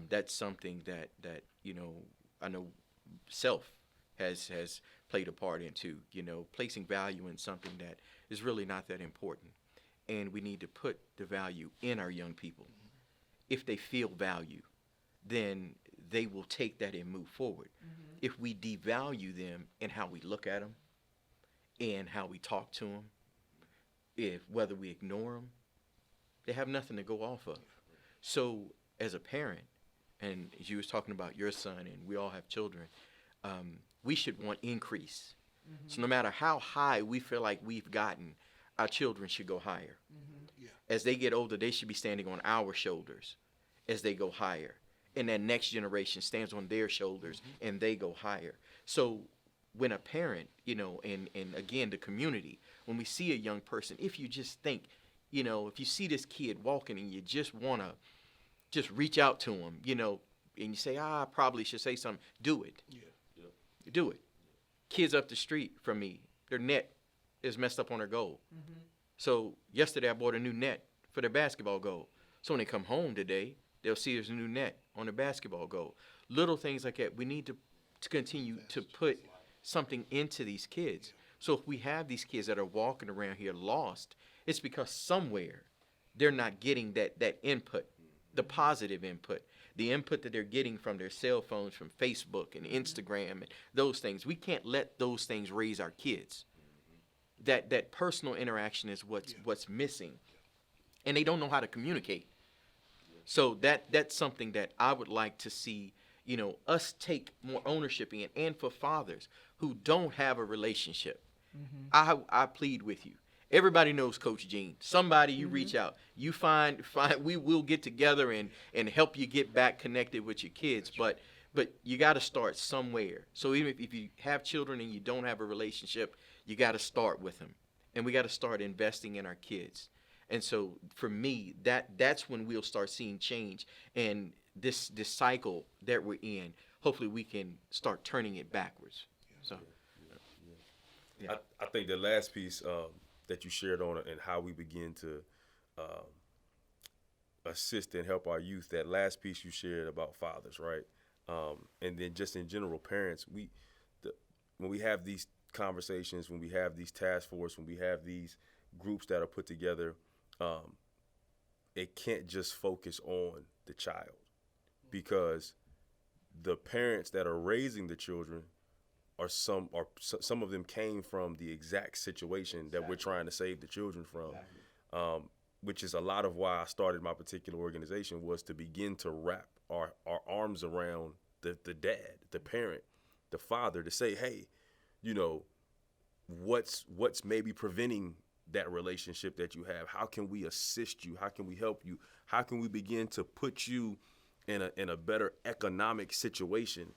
That's something that I know self has played a part into, placing value in something that is really not that important. And we need to put the value in our young people. If they feel value, then they will take that and move forward. If we devalue them in how we look at them and how we talk to them, whether we ignore them, they have nothing to go off of. So as a parent, and as you was talking about your son, and we all have children, we should want increase. So no matter how high we feel like we've gotten, our children should go higher. As they get older, they should be standing on our shoulders as they go higher. And that next generation stands on their shoulders and they go higher. So when a parent, and again, the community, when we see a young person, if you just think, if you see this kid walking and you just want to just reach out to him, and you say, I probably should say something, do it. Do it. Kids up the street from me, their net is messed up on their goal. So yesterday I bought a new net for their basketball goal. So when they come home today, they'll see there's a new net on their basketball goal. Little things like that. We need to continue to put something into these kids. So if we have these kids that are walking around here lost, it's because somewhere they're not getting that input, the positive input, the input that they're getting from their cell phones, from Facebook and Instagram and those things. We can't let those things raise our kids. That personal interaction is what's missing, and they don't know how to communicate. So that's something that I would like to see, us take more ownership in, and for fathers who don't have a relationship. I plead with you. Everybody knows Coach Gene. Somebody you reach out, you find we will get together and help you get back connected with your kids. But you got to start somewhere. So even if you have children and you don't have a relationship, you got to start with them, and we got to start investing in our kids. And so for me, that's when we'll start seeing change, and this cycle that we're in, hopefully we can start turning it backwards. So, yeah. I think the last piece that you shared on and how we begin to assist and help our youth, that last piece you shared about fathers, right? And then just in general, parents, when we have these conversations, when we have these task force, when we have these groups that are put together, it can't just focus on the child, because the parents that are raising the children some of them came from the exact situation that we're trying to save the children from, which is a lot of why I started my particular organization, was to begin to wrap our arms around the dad, the parent, the father, to say, hey, what's maybe preventing that relationship that you have? How can we assist you? How can we help you? How can we begin to put you in a better economic situation,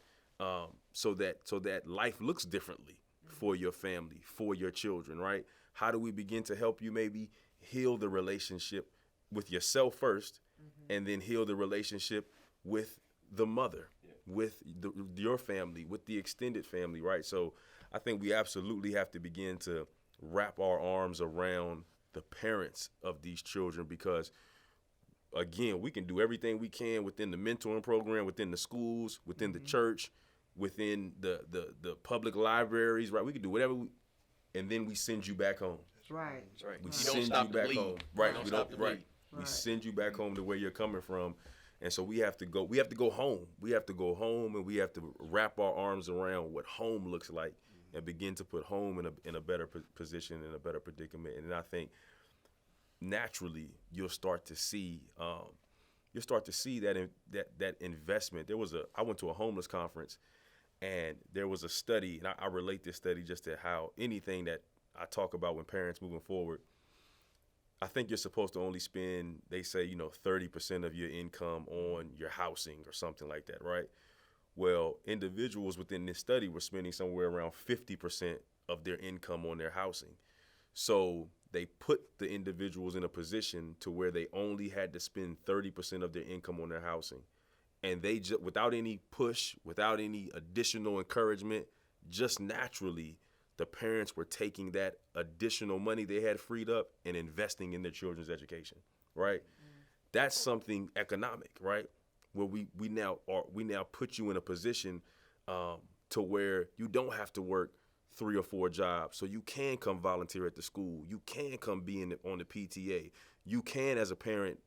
so that life looks differently for your family, for your children, right? How do we begin to help you maybe heal the relationship with yourself first, and then heal the relationship with the mother, with your family, with the extended family, right? So I think we absolutely have to begin to wrap our arms around the parents of these children, because again, we can do everything we can within the mentoring program, within the schools, within the church, within the public libraries, right? We can do whatever and then we send you back home. Right. That's right. We You send don't stop you the back bleed. home. Right. You don't We stop don't. the Right. bleed. We Right. send you back home to where you're coming from, and so we have to go. We have to go home. We have to go home, and we have to wrap our arms around what home looks like, and begin to put home in a better position, in a better predicament. And I think naturally you'll start to see that investment. I went to a homeless conference, and there was a study, and I relate this study just to how anything that I talk about when parents moving forward. I think you're supposed to only spend, they say, 30% of your income on your housing or something like that, right? Well, individuals within this study were spending somewhere around 50% of their income on their housing. So they put the individuals in a position to where they only had to spend 30% of their income on their housing. And they just, without any push, without any additional encouragement, just naturally, the parents were taking that additional money they had freed up and investing in their children's education, right? That's something economic, right? Where we now put you in a position to where you don't have to work 3 or 4 jobs, so you can come volunteer at the school. You can come be on the PTA. You can, as a parent,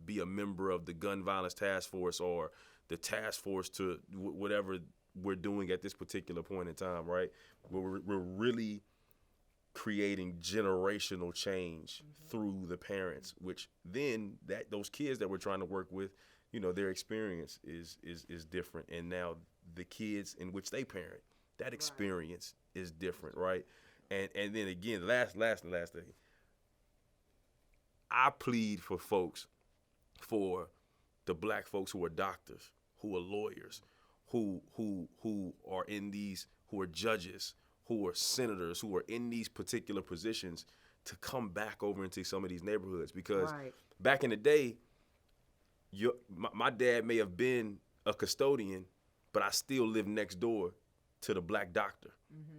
be a member of the gun violence task force or the task force to whatever we're doing at this particular point in time, right? We're really creating generational change through the parents, which then those kids that we're trying to work with, their experience is different. And now the kids in which they parent, that experience is different, right? And then again, last thing. I plead for the black folks who are doctors, who are lawyers, who are who are judges, who are senators, who are in these particular positions to come back over into some of these neighborhoods. Because back in the day, my dad may have been a custodian, but I still lived next door to the black doctor,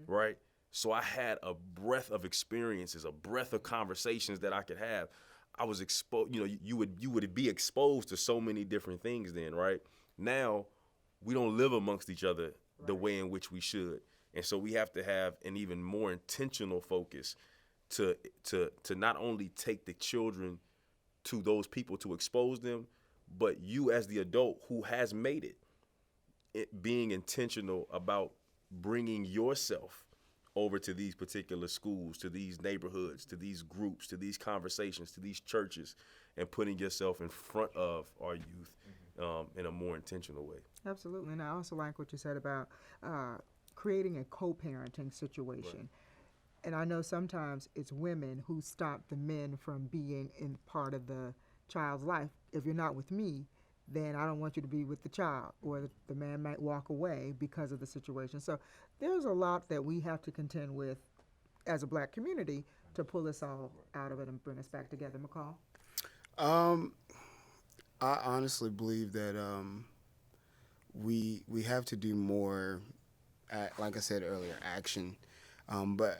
right? So I had a breadth of experiences, a breadth of conversations that I could have. I was exposed, you would be exposed to so many different things then, right? Now, we don't live amongst each other the way in which we should. And so we have to have an even more intentional focus to not only take the children to those people to expose them, but you as the adult who has made it being intentional about bringing yourself over to these particular schools, to these neighborhoods, to these groups, to these conversations, to these churches, and putting yourself in front of our youth in a more intentional way. Absolutely. And I also like what you said about creating a co-parenting situation. Right. And I know sometimes it's women who stop the men from being in part of the child's life. If you're not with me, then I don't want you to be with the child, or the man might walk away because of the situation. So there's a lot that we have to contend with as a black community to pull us all out of it and bring us back together. McCall? I honestly believe that we have to do more, like I said earlier, action. But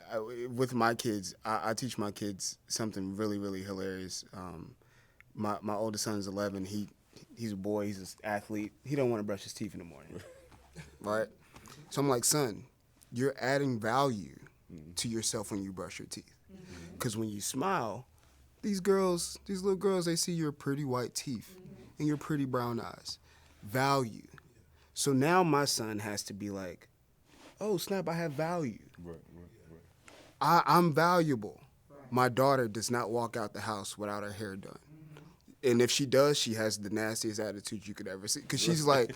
with my kids, I teach my kids something really, really hilarious. My oldest son is 11. He's a boy. He's an athlete. He don't want to brush his teeth in the morning, right? So I'm like, son, you're adding value to yourself when you brush your teeth. Because when you smile, these little girls, they see your pretty white teeth and your pretty brown eyes. Value. So now my son has to be like, oh, snap, I have value. Right. I'm valuable. My daughter does not walk out the house without her hair done. And if she does, she has the nastiest attitude you could ever see. Because she's like,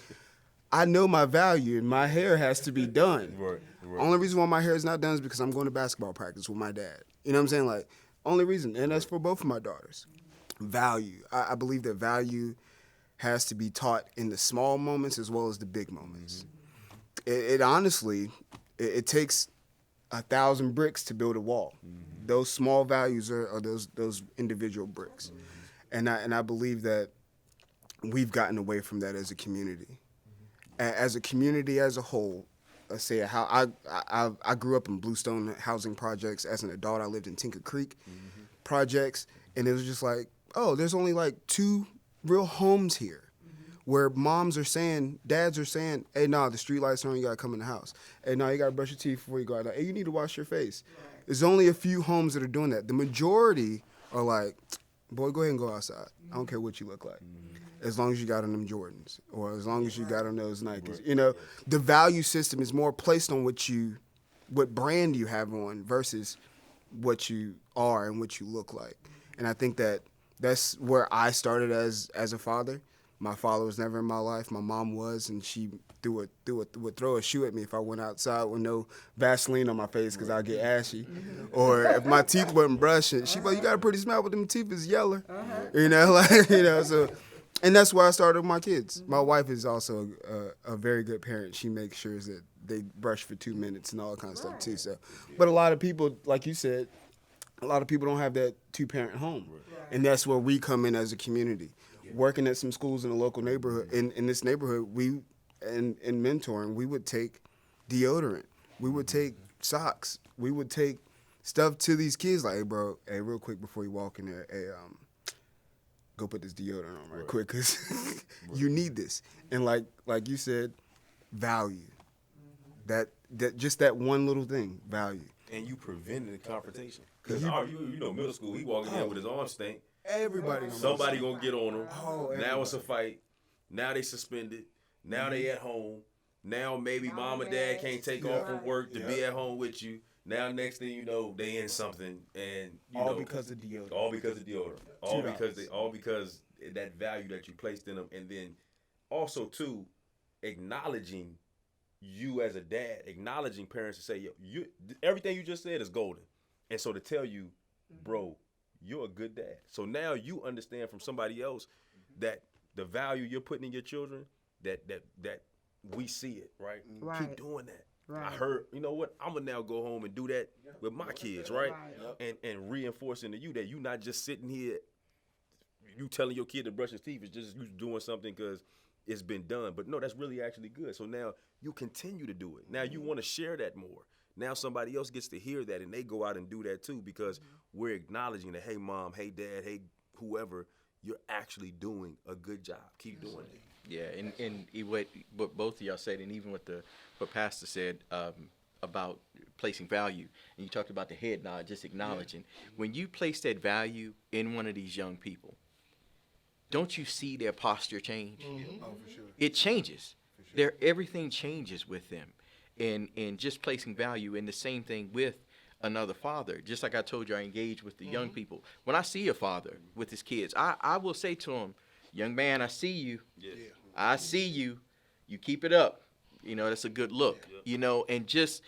I know my value, and my hair has to be done. Right. Only reason why my hair is not done is because I'm going to basketball practice with my dad. You know what I'm saying? Like, only reason. And that's for both of my daughters. Value. I believe that value has to be taught in the small moments as well as the big moments. It honestly, it takes 1,000 bricks to build a wall. Those small values are those individual bricks. And I believe that we've gotten away from that as a community. As a community as a whole, let's say how I grew up in Bluestone housing projects. As an adult, I lived in Tinker Creek projects, and it was just like, oh, there's only like 2 real homes here, where dads are saying, hey, nah, the street lights are on, you gotta come in the house. Hey, nah, you gotta brush your teeth before you go out. Hey, you need to wash your face. There's only a few homes that are doing that. The majority are like, boy, go ahead and go outside. I don't care what you look like. As long as you got on them Jordans or as long as you got on those Nikes. You know, the value system is more placed on what brand you have on versus what you are and what you look like. And I think that's where I started as a father. My father was never in my life. My mom was, and she would throw a shoe at me if I went outside with no Vaseline on my face because I'd get ashy. Or if my teeth wasn't brushed, she'd be like, you got a pretty smile, but them teeth is yellow. You know, like, you know, so. And that's why I started with my kids. My wife is also a very good parent. She makes sure that they brush for 2 minutes and all that kind of stuff too. So, but a lot of people, like you said, a lot of people don't have that two-parent home. And that's where we come in as a community. Working at some schools in the local neighborhood, in this neighborhood, in mentoring, we would take deodorant. We would take socks. We would take stuff to these kids like, hey, bro, hey, real quick before you walk in there, hey, go put this deodorant on right quick because you need this. And like you said, value. That just that one little thing, value. And you prevented the confrontation. Because you know, middle school, he walking in with his arm stink. Everybody. Somebody gonna get on him. Oh, now it's a fight. Now they suspended. Now they at home. Now maybe mom or dad can't take off from work to be at home with you. Now next thing you know, they in something, and all because of deodorant. All because of deodorant. All because that value that you placed in them, and then also too acknowledging you as a dad, acknowledging parents to say, yo, everything you just said is golden, and so to tell you, bro, you're a good dad. So now you understand from somebody else that the value you're putting in your children, that we see it, right? Keep doing that. Right. I heard, you know what? I'm gonna now go home and do that with my kids, right? And reinforcing to you that you not just sitting here, you telling your kid to brush his teeth. It's just you doing something because it's been done. But no, that's really actually good. So now you continue to do it. Now you want to share that more. Now somebody else gets to hear that and they go out and do that too because we're acknowledging that, hey, mom, hey, dad, hey, whoever, you're actually doing a good job. Keep doing it. Yeah, and what both of y'all said, and even what Pastor said about placing value, and you talked about the head nod, just acknowledging. When you place that value in one of these young people, don't you see their posture change? Oh, for sure. It changes. Everything changes with them. And just placing value, and the same thing with another father. Just like I told you, I engage with the young people. When I see a father with his kids, I will say to him, young man, I see you. Yeah. I see you. You keep it up. You know, that's a good look. Yeah. You know, and just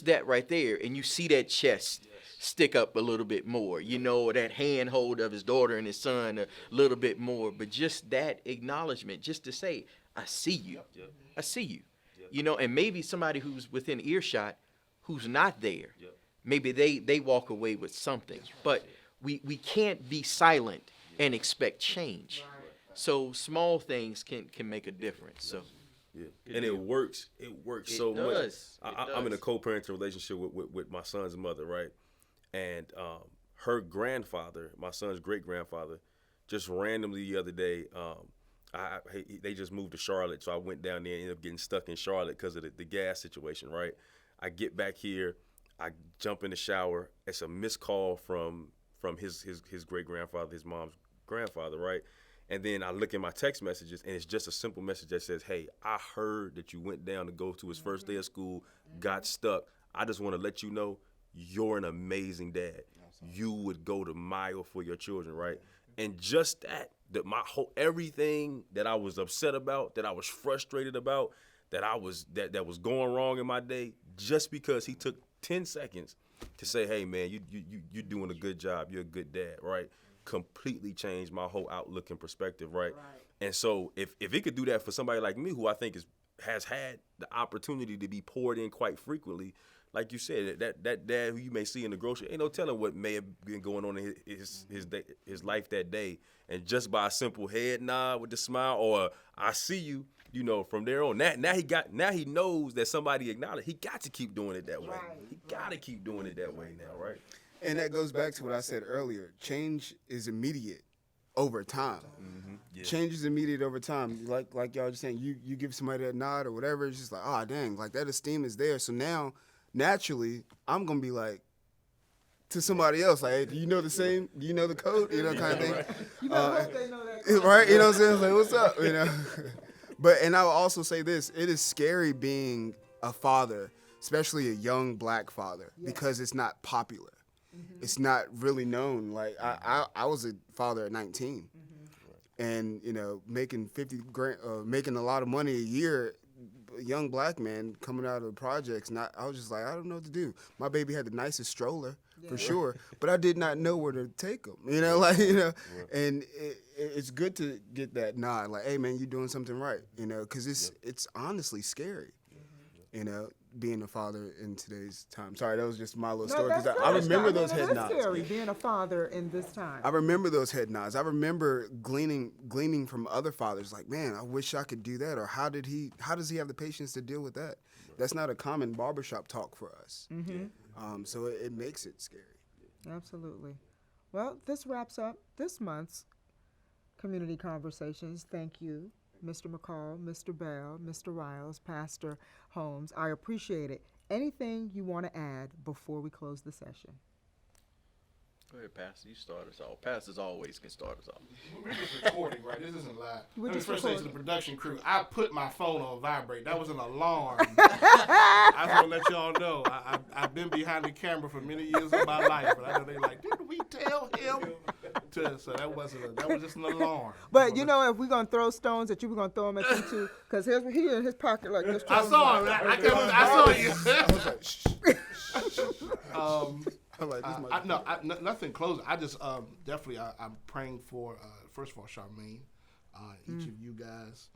that right there, and you see that chest stick up a little bit more. You know, that handhold of his daughter and his son a little bit more. But just that acknowledgement, just to say, I see you. Yeah. I see you. You know, and maybe somebody who's within earshot who's not there, maybe they walk away with something. But we can't be silent and expect change. So small things can make a difference. So and it works. It works so much. I'm in a co-parenting relationship with my son's mother, right? And her grandfather, my son's great-grandfather, just randomly the other day, they just moved to Charlotte, so I went down there and ended up getting stuck in Charlotte because of the gas situation, right? I get back here, I jump in the shower. It's a missed call from his great-grandfather, his mom's grandfather, right? And then I look at my text messages, and it's just a simple message that says, hey, I heard that you went down to go to his first day of school, got stuck. I just want to let you know you're an amazing dad. You would go the mile for your children, right? And just that everything that I was upset about, that I was frustrated about, that was going wrong in my day, just because he took 10 seconds to say, hey, man, you're doing a good job. You're a good dad, right? Completely changed my whole outlook and perspective, right? And so if it could do that for somebody like me, who I think has had the opportunity to be poured in quite frequently, like you said, that dad who you may see in the grocery, ain't no telling what may have been going on in his life that day. And just by a simple head nod with the smile, or I see you, you know, from there on, now he knows that somebody acknowledged. He got to keep doing it that way. He got to keep doing it that way now, right? And that goes back to what I said earlier. Change is immediate over time. Mm-hmm. Yeah. Change is immediate over time. Like y'all just saying, you give somebody that nod or whatever, it's just like, oh, dang, like that esteem is there. So now, naturally, I'm going to be like, to somebody else, like, hey, do you know the same? Do you know the code? You know, kind of thing. You better hope they know that. Right? You know what I'm saying? Like, what's up? You know. But and I will also say this: it is scary being a father, especially a young black father, because it's not popular. It's not really known. Like I was a father at 19, and you know, making 50 grand, making a lot of money a year. A young black man coming out of the projects, and I was just like, I don't know what to do. My baby had the nicest stroller for sure, but I did not know where to take him. You know, like and it's good to get that nod, like, hey man, you're doing something right. You know, because it's honestly scary. You know, being a father in today's time. Sorry, that was just my little story, because I remember those head nods. It's scary being a father in this time. I remember those head nods. I remember gleaning from other fathers, like, man, I wish I could do that, or how does he have the patience to deal with that? That's not a common barbershop talk for us. So it makes it scary. Absolutely. Well, this wraps up this month's Community Conversations. Thank you, Mr. McCall, Mr. Bell, Mr. Riles, Pastor Holmes. I appreciate it. Anything you want to add before we close the session? Go ahead, Pastor. You start us off. Pastors always can start us off. We're just recording, right? This isn't live. We're Let me just first say to the recording. production crew, I put my phone on vibrate. That was an alarm. I just want to let y'all know. I've been behind the camera for many years of my life, but I know they like, didn't we tell him? So that was just an alarm. But you know, if we're gonna throw stones at you, we're gonna throw them at you too, because he in his pocket like this. I saw him. I saw you. I was like, shh. I'm like, Nothing closing. I just definitely I'm praying for first of all Charmayne, each of you guys,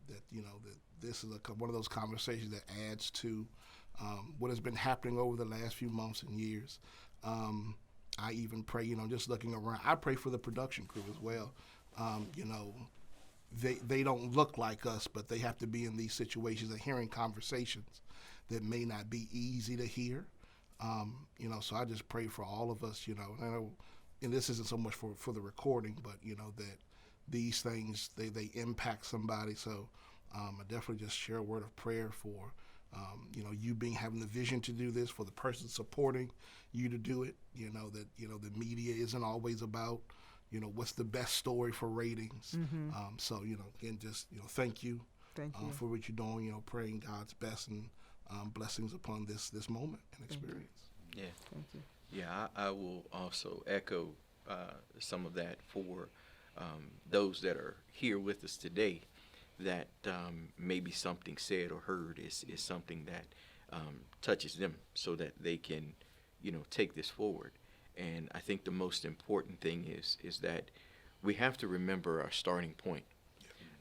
that that this is one of those conversations that adds to what has been happening over the last few months and years. I even pray, just looking around, I pray for the production crew as well. They don't look like us, but they have to be in these situations and hearing conversations that may not be easy to hear. So I just pray for all of us, and this isn't so much for the recording, but, that these things, they impact somebody. So I definitely just share a word of prayer for, you having the vision to do this, for the person supporting you to do it, that, the media isn't always about, what's the best story for ratings. So, again, just, thank you, for what you're doing, praying God's best and blessings upon this moment and experience. Yeah. Thank you. Yeah, I will also echo some of that for those that are here with us today, that maybe something said or heard is something that touches them, so that they can, take this forward. And I think the most important thing is that we have to remember our starting point.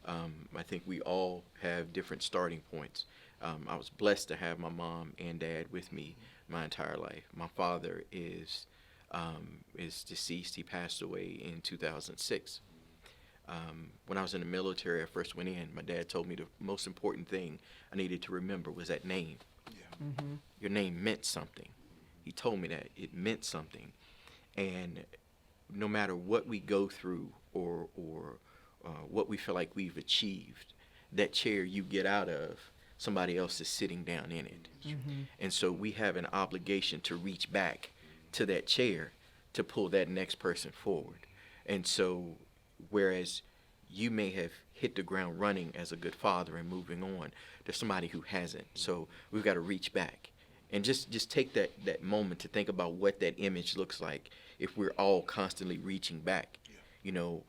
I think we all have different starting points. I was blessed to have my mom and dad with me my entire life. My father is deceased. He passed away in 2006. When I was in the military, I first went in. My dad told me the most important thing I needed to remember was that name. Yeah. Your name meant something. He told me that it meant something, and no matter what we go through or what we feel like we've achieved, that chair you get out of, somebody else is sitting down in it. And so we have an obligation to reach back to that chair to pull that next person forward. And so whereas you may have hit the ground running as a good father and moving on, there's somebody who hasn't. So we've got to reach back and just take that moment to think about what that image looks like if we're all constantly reaching back.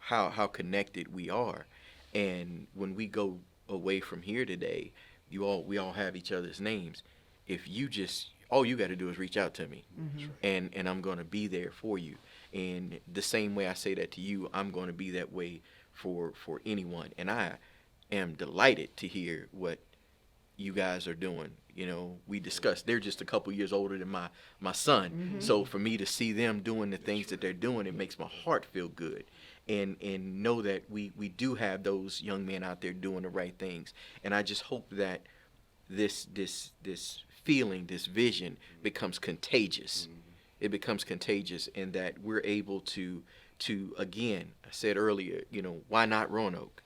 How connected we are. And when we go away from here today, we all have each other's names. If all you got to do is reach out to me, and I'm going to be there for you. And the same way I say that to you, I'm going to be that way for anyone. And I am delighted to hear what you guys are doing. We discussed, they're just a couple years older than my son. So for me to see them doing the things that they're doing, it makes my heart feel good. And know that we do have those young men out there doing the right things. And I just hope that this feeling, this vision becomes contagious. It becomes contagious, and that we're able to again, I said earlier, why not Roanoke?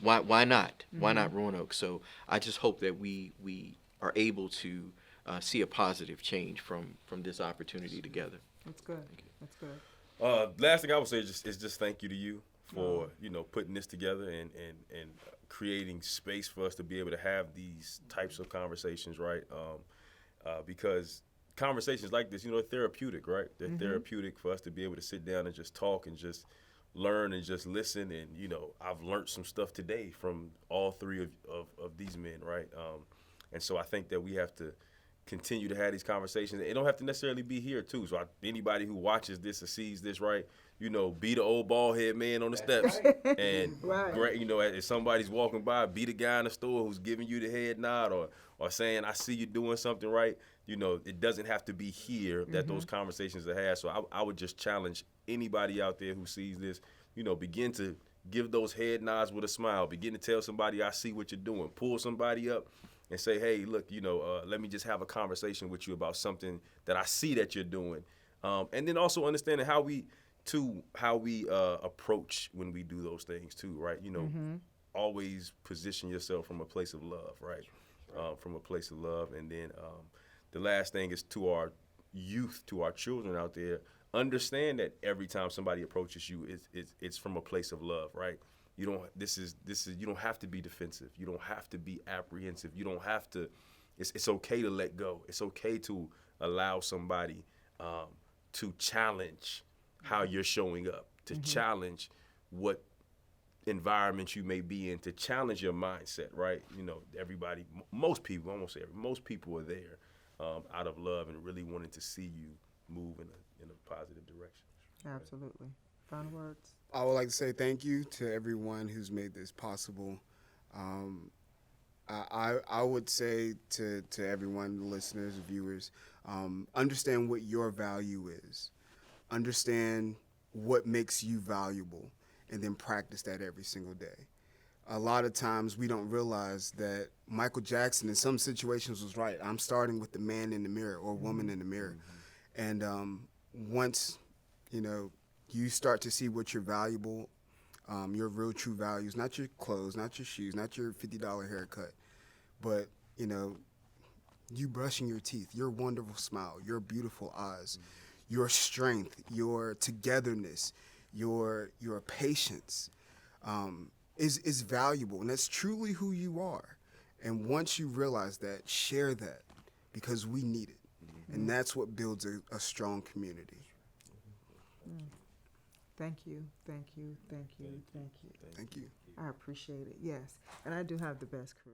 Why not? Why not Roanoke? So I just hope that we are able to see a positive change from this opportunity together. That's good. That's good. Last thing I would say is just thank you to you for putting this together and creating space for us to be able to have these types of conversations, right? Because conversations like this, they're therapeutic, right? They're therapeutic for us to be able to sit down and just talk and just learn and just listen. And I've learned some stuff today from all three of these men, right? And so I think that we have to continue to have these conversations. It don't have to necessarily be here too. So anybody who watches this or sees this, right, be the old bald head man on the steps, and great, if somebody's walking by, be the guy in the store who's giving you the head nod or saying, "I see you doing something right." It doesn't have to be here that those conversations are had. So I would just challenge anybody out there who sees this, begin to give those head nods with a smile. Begin to tell somebody, "I see what you're doing." Pull somebody up and say, "Hey, look, let me just have a conversation with you about something that I see that you're doing." And then also understanding how we approach when we do those things too, right? Always position yourself from a place of love, right? From a place of love. And then the last thing is to our youth, to our children out there, understand that every time somebody approaches you, it's from a place of love, right? You don't have to be defensive. You don't have to be apprehensive. You don't have to. It's okay to let go. It's okay to allow somebody to challenge how you're showing up, to challenge what environment you may be in, to challenge your mindset, right? Everybody, most people, I won't say most people are there out of love and really wanting to see you move in a positive direction. Absolutely. Final words. I would like to say thank you to everyone who's made this possible. I would say to everyone, the listeners, viewers, understand what your value is. Understand what makes you valuable, and then practice that every single day. A lot of times we don't realize that Michael Jackson in some situations was right. I'm starting with the man in the mirror or woman in the mirror. And once, you start to see what you're valuable, your real true values, not your clothes, not your shoes, not your $50 haircut, but, you brushing your teeth, your wonderful smile, your beautiful eyes, your strength, your togetherness, your patience is valuable, and that's truly who you are. And once you realize that, share that, because we need it. And that's what builds a strong community. Thank you, thank you, thank you, thank you. Thank you. I appreciate it, yes. And I do have the best crew.